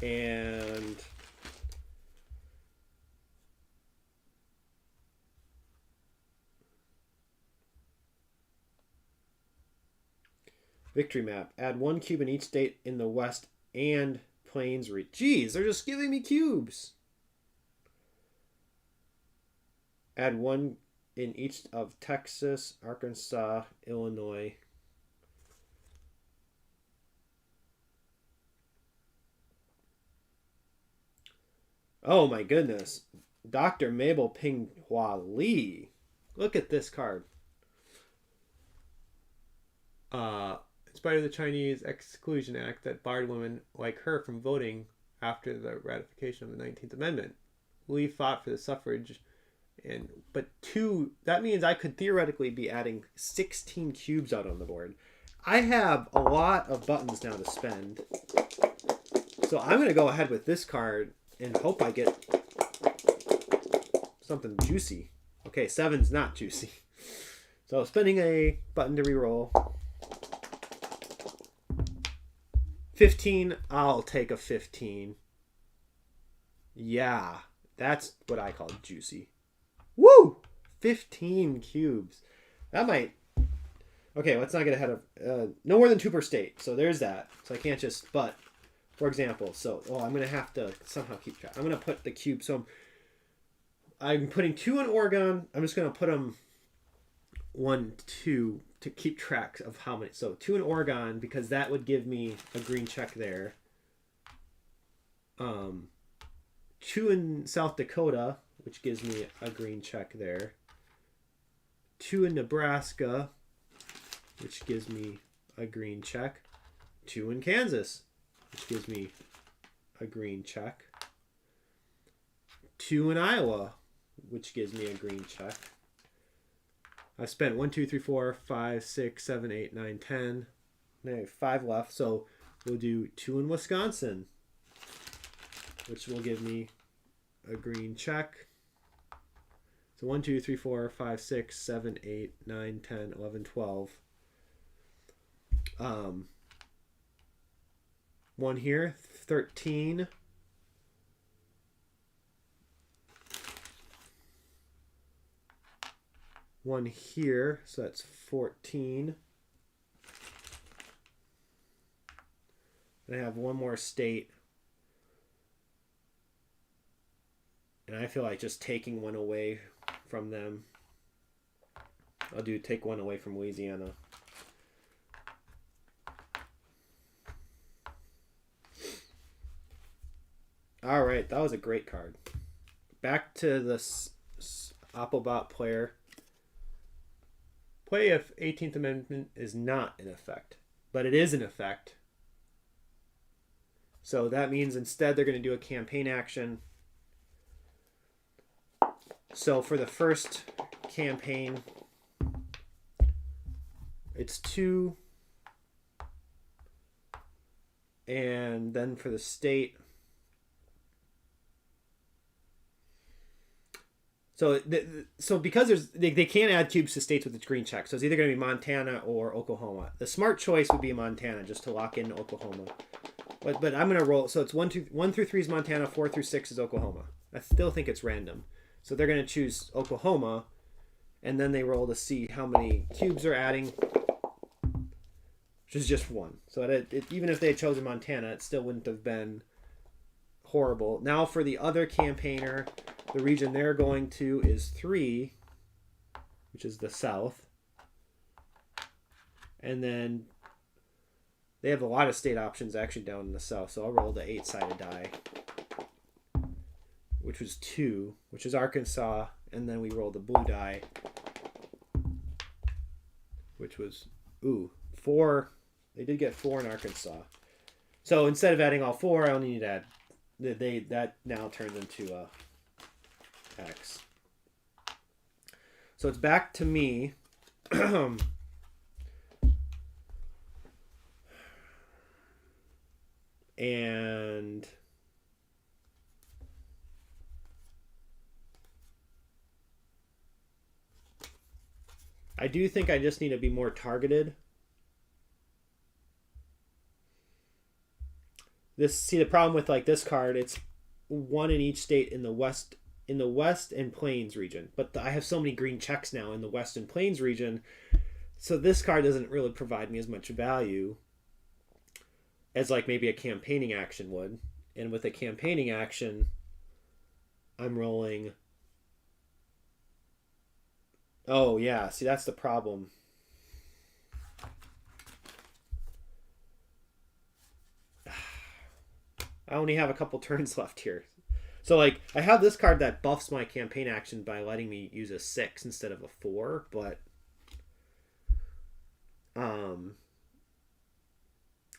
and victory map. Add 1 cube in each state in the West and Plains region. Jeez, they're just giving me cubes. Add 1 in each of Texas, Arkansas, Illinois. Oh my goodness. Dr. Mabel Ping Hua Lee. Look at this card. In spite of the Chinese Exclusion Act that barred women like her from voting after the ratification of the 19th Amendment, Lee fought for the suffrage. But 2, that means I could theoretically be adding 16 cubes out on the board. I have a lot of buttons now to spend. So I'm going to go ahead with this card and hope I get something juicy. Okay, 7's not juicy. So spending a button to reroll. 15, I'll take a 15. Yeah, that's what I call juicy. Woo! 15 cubes. That might... Okay, let's not get ahead of... no more than 2 per state. So there's that. So I can't just... But, for example, so... Oh, I'm going to have to somehow keep track. I'm going to put the cube... So I'm putting 2 in Oregon. I'm just going to put them 1, 2 to keep track of how many. So 2 in Oregon, because that would give me a green check there. 2 in South Dakota, which gives me a green check there. 2 in Nebraska, which gives me a green check. 2 in Kansas, which gives me a green check. 2 in Iowa, which gives me a green check. I spent 1, 2, 3, 4, 5, 6, 7, 8, 9, 10. I have 5 left, so we'll do 2 in Wisconsin, which will give me a green check. So 1, 2, 3, 4, 5, 6, 7, 8, 9, 10, 11, 12. 1 here, 13. 1 here, so that's 14. And I have 1 more state. And I feel like just taking 1 away from them. I'll take 1 away from Louisiana. All right, that was a great card. Back to the Applebot player. Play if 18th Amendment is not in effect, but it is in effect. So that means instead they're going to do a campaign action. So for the first campaign, it's 2. And then for the state, so because they can't add cubes to states with its green check, so it's either going to be Montana or Oklahoma. The smart choice would be Montana, just to lock in Oklahoma. But I'm going to roll. So it's 1 through 3 is Montana, 4 through 6 is Oklahoma. I still think it's random. So they're going to choose Oklahoma, and then they roll to see how many cubes they're adding, which is just 1. So even if they had chosen Montana, it still wouldn't have been horrible. Now for the other campaigner, the region they're going to is 3, which is the south. And then they have a lot of state options actually down in the south. So I'll roll the 8-sided die, which was 2, which is Arkansas. And then we roll the blue die, which was, 4. They did get 4 in Arkansas. So instead of adding all 4, I only need to add, that now turns into X. So it's back to me. And I do think I just need to be more targeted. The problem with like this card, it's 1 in each state in the west and Plains region. But I have so many green checks now in the West and Plains region, so this card doesn't really provide me as much value as like maybe a campaigning action would. And with a campaigning action, I'm rolling. Oh yeah, see that's the problem. I only have a couple turns left here. So like I have this card that buffs my campaign action by letting me use a 6 instead of a 4, but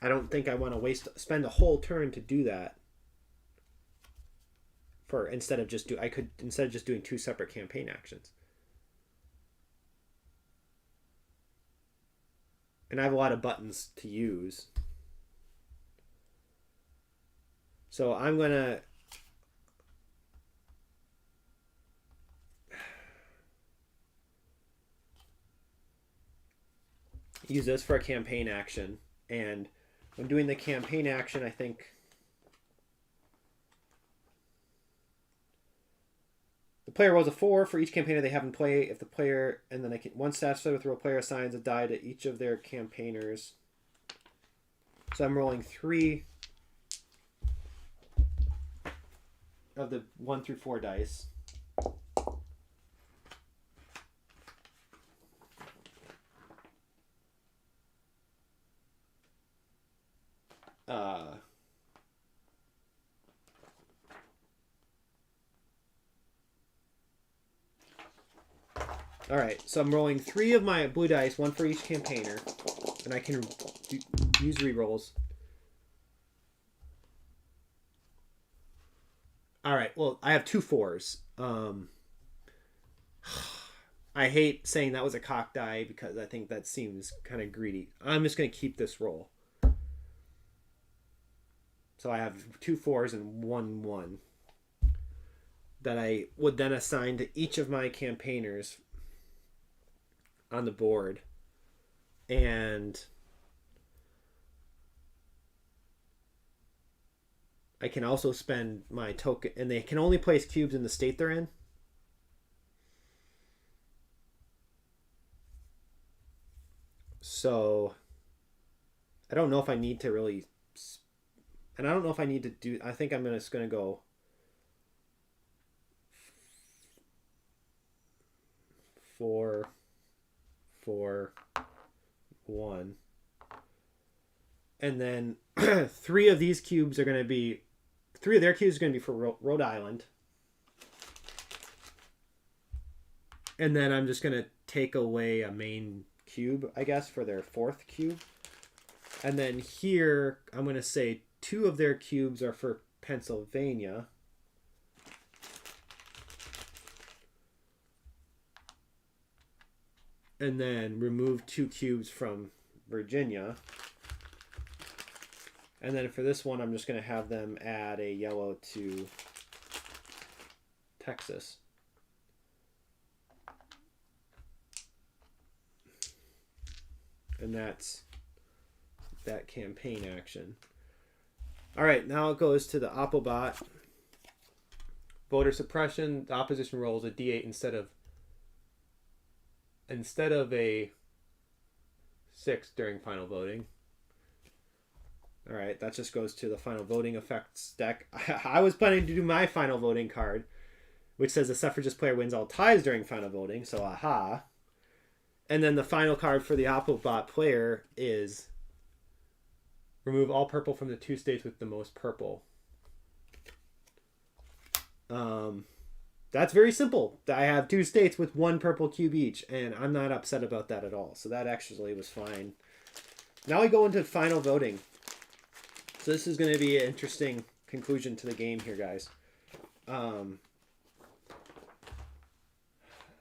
I don't think I want to spend a whole turn to do that. Instead of just doing 2 separate campaign actions. And I have a lot of buttons to use. So I'm going to use this for a campaign action. And when doing the campaign action, I think the player rolls a 4 for each campaigner they have in play. If the player, and then one stat with a player assigns a die to each of their campaigners. So I'm rolling 3 of the 1 through 4 dice. All right, so I'm rolling 3 of my blue dice, 1 for each campaigner, and I can use rerolls. All right, well, I have 2 4s. I hate saying that was a cock die because I think that seems kind of greedy. I'm just going to keep this roll. So I have 2 4s and 1 1 that I would then assign to each of my campaigners on the board. And I can also spend my token, and they can only place cubes in the state they're in. So I don't know if I need to really, and I don't know if I need to do, I think I'm just going to go 4 4 1, and then 3 of these cubes are going to be 3 of their cubes are going to be for Rhode Island. And then I'm just going to take away a main cube, I guess, for their 4th cube. And then here, I'm going to say 2 of their cubes are for Pennsylvania. And then remove 2 cubes from Virginia. And then for this one, I'm just going to have them add a yellow to Texas. And that's that campaign action. All right, now it goes to the Oppobot. Voter suppression. The opposition rolls a D8 instead of a 6 during final voting. All right, that just goes to the final voting effects deck. I was planning to do my final voting card, which says the suffragist player wins all ties during final voting, so aha. And then the final card for the Oppobot player is remove all purple from the 2 states with the most purple. That's very simple. I have 2 states with 1 purple cube each, and I'm not upset about that at all. So that actually was fine. Now we go into final voting. So this is going to be an interesting conclusion to the game here, guys.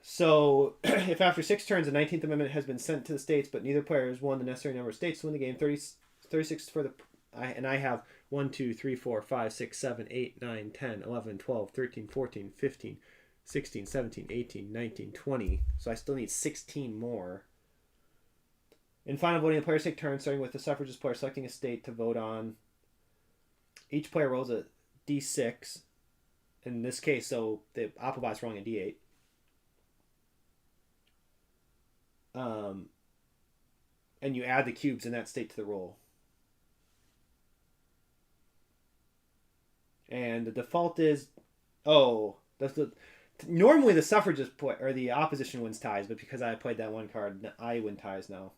So if after 6 turns the 19th Amendment has been sent to the states, but neither player has won the necessary number of states to win the game, 36 for the... And I have 1, 2, 3, 4, 5, 6, 7, 8, 9, 10, 11, 12, 13, 14, 15, 16, 17, 18, 19, 20. So I still need 16 more. In final voting, the players take turns, starting with the suffragist player selecting a state to vote on. Each player rolls a D6. In this case, so the Oppobot's rolling a D8. And you add the cubes in that state to the roll. And the default is, normally the suffragist play, or the opposition wins ties, but because I played that one card, I win ties now.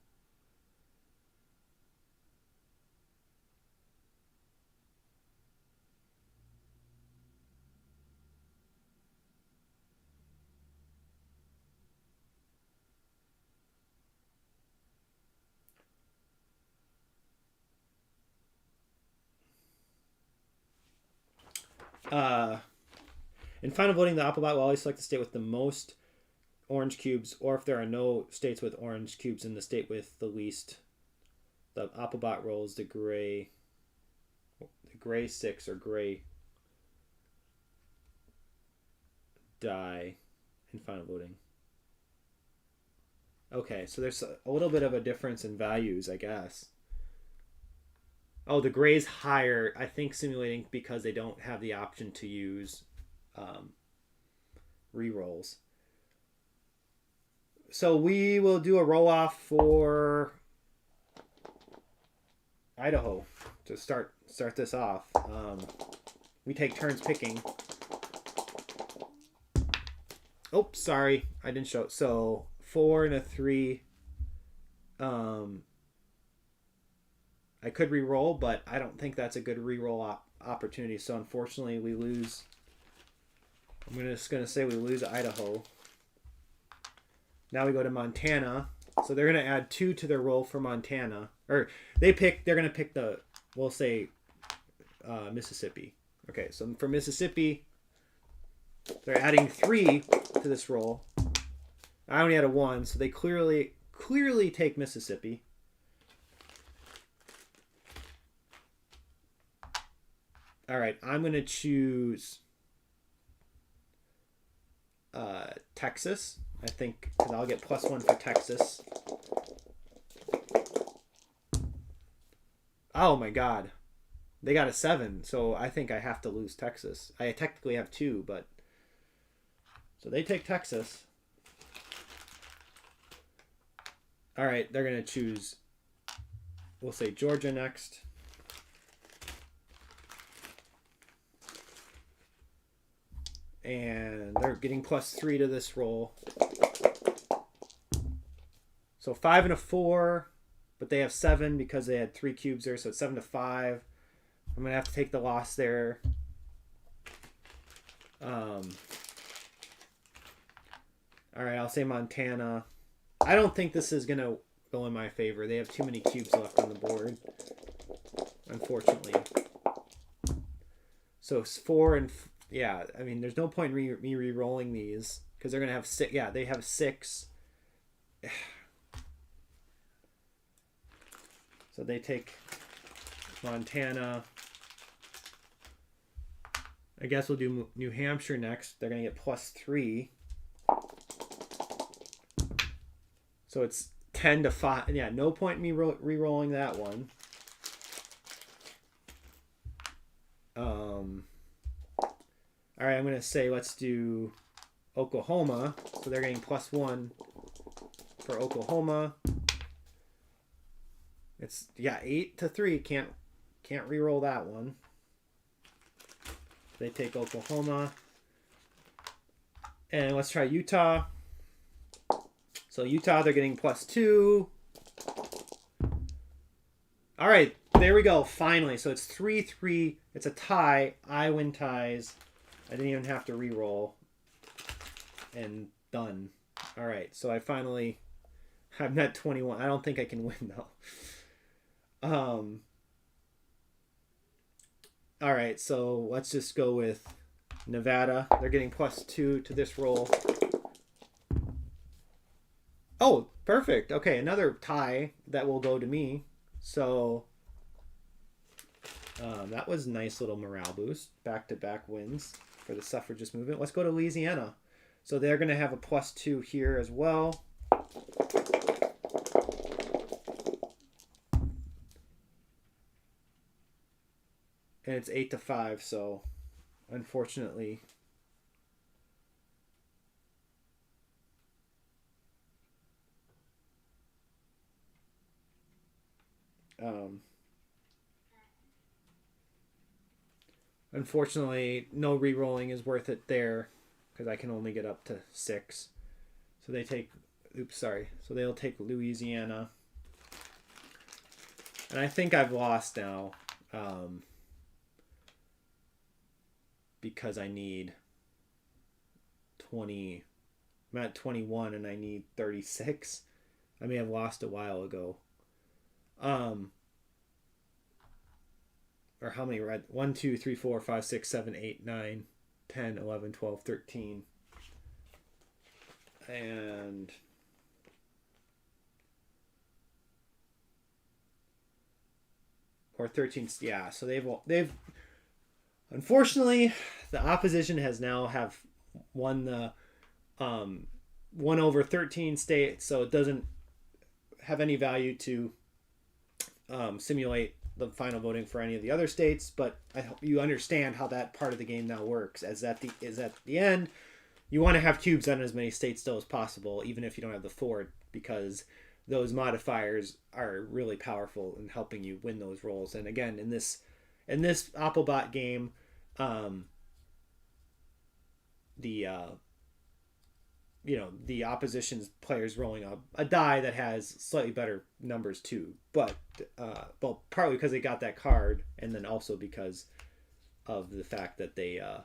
In final voting, the Oppobot will always select the state with the most orange cubes, or if there are no states with orange cubes in the state with the least, the Oppobot rolls the gray 6 or gray die in final voting. Okay, so there's a little bit of a difference in values, I guess. Oh, the gray's higher, I think, simulating because they don't have the option to use rerolls. So we will do a roll-off for Idaho to start this off. We take turns picking. Oh, sorry, I didn't show it. So 4 and a 3. I could re-roll, but I don't think that's a good re-roll opportunity. So unfortunately, we lose. I'm just going to say we lose Idaho. Now we go to Montana. So they're going to add 2 to their roll for Montana. Or they're going to pick we'll say Mississippi. Okay, so for Mississippi, they're adding 3 to this roll. I only had a 1, so they clearly take Mississippi. All right, I'm going to choose Texas, I think, because I'll get +1 for Texas. Oh my god. They got a 7, so I think I have to lose Texas. I technically have 2, but... So they take Texas. All right, they're going to choose, we'll say Georgia next. And they're getting +3 to this roll. So 5 and a 4, but they have 7 because they had 3 cubes there, so it's 7 to 5. I'm going to have to take the loss there. Um, all right, I'll say Montana. I don't think this is going to go in my favor. They have too many cubes left on the board, unfortunately. So it's 4 and... yeah, I mean, there's no point in me re-rolling these because they're going to have 6. Yeah, they have 6. So they take Montana. I guess we'll do New Hampshire next. They're going to get +3. So it's 10 to 5. Yeah, no point in me re-rolling that one. All right, I'm going to say let's do Oklahoma. So they're getting +1 for Oklahoma. It's 8 to 3. Can't re-roll that one. They take Oklahoma. And let's try Utah. So Utah, they're getting +2. All right, there we go. Finally, so it's 3-3. It's a tie. I win ties. I didn't even have to re-roll. And done. All right, so I finally have net 21. I don't think I can win though. All right, so let's just go with Nevada. They're getting +2 to this roll. Oh, perfect. Okay, another tie that will go to me. So that was a nice little morale boost. Back-to-back wins for the suffragist movement. Let's go to Louisiana. So they're going to have a +2 here as well. And it's 8 to 5, so unfortunately... unfortunately, no re-rolling is worth it there because I can only get up to 6. So they take... oops, sorry. So they'll take Louisiana. And I think I've lost now because I need 20... I'm at 21 and I need 36. I may have lost a while ago. Or how many red? 1, 2, 3, 4, 5, 6, 7, 8, 9, 10, 11, 12, 13. And or 13. Yeah, so they've unfortunately the opposition has now have won the 1 over 13 states, so it doesn't have any value to simulate the final voting for any of the other states, but I hope you understand how that part of the game now works. As at the end, you want to have cubes on as many states still as possible, even if you don't have the fort, because those modifiers are really powerful in helping you win those rolls. And again, in this Applebot game, the opposition's players rolling a die that has slightly better numbers too, but partly because they got that card, and then also because of the fact that they're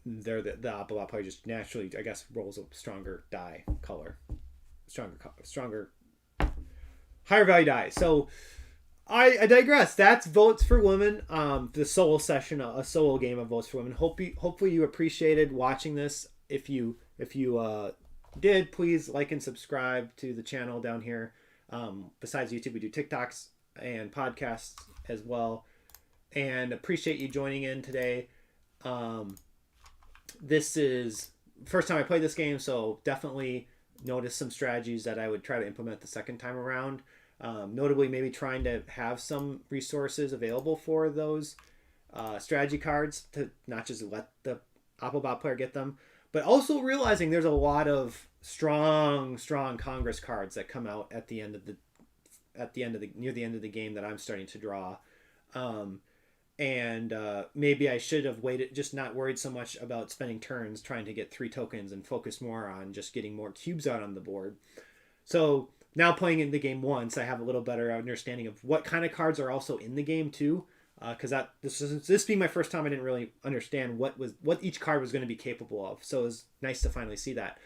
the Applebot player just naturally, I guess, rolls a stronger die color, stronger, higher value die. So I digress. That's Votes for Women. The solo session, a solo game of Votes for Women. Hopefully you appreciated watching this. If you did, please like and subscribe to the channel down here. Besides YouTube, we do TikToks and podcasts as well. And appreciate you joining in today. This is first time I played this game, so definitely notice some strategies that I would try to implement the second time around. Notably, maybe trying to have some resources available for those strategy cards to not just let the Applebot player get them, but also realizing there's a lot of strong Congress cards that come out at the end of the near the end of the game that I'm starting to draw. And maybe I should have waited, just not worried so much about spending turns trying to get 3 tokens and focus more on just getting more cubes out on the board. So now playing in the game once, I have a little better understanding of what kind of cards are also in the game too. because this being my first time, I didn't really understand what each card was going to be capable of. So it was nice to finally see that.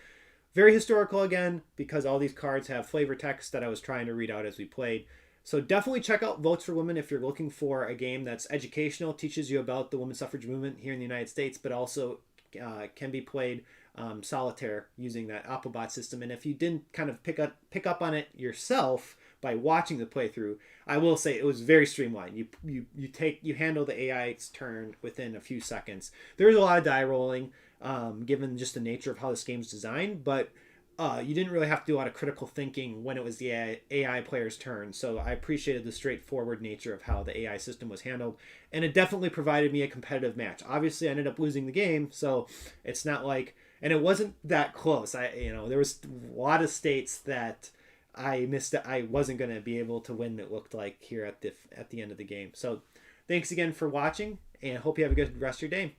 Very historical again, because all these cards have flavor text that I was trying to read out as we played. So definitely check out Votes for Women if you're looking for a game that's educational, teaches you about the women's suffrage movement here in the United States, but also can be played solitaire using that Applebot system. And if you didn't kind of pick up on it yourself by watching the playthrough, I will say it was very streamlined. You handle the AI's turn within a few seconds. There's a lot of die rolling, given just the nature of how this game's designed, but you didn't really have to do a lot of critical thinking when it was the AI player's turn. So I appreciated the straightforward nature of how the AI system was handled, and it definitely provided me a competitive match. Obviously, I ended up losing the game, so it's not like, and it wasn't that close. There was a lot of states that I missed. I wasn't going to be able to win. It looked like here at the end of the game. So thanks again for watching, and hope you have a good rest of your day.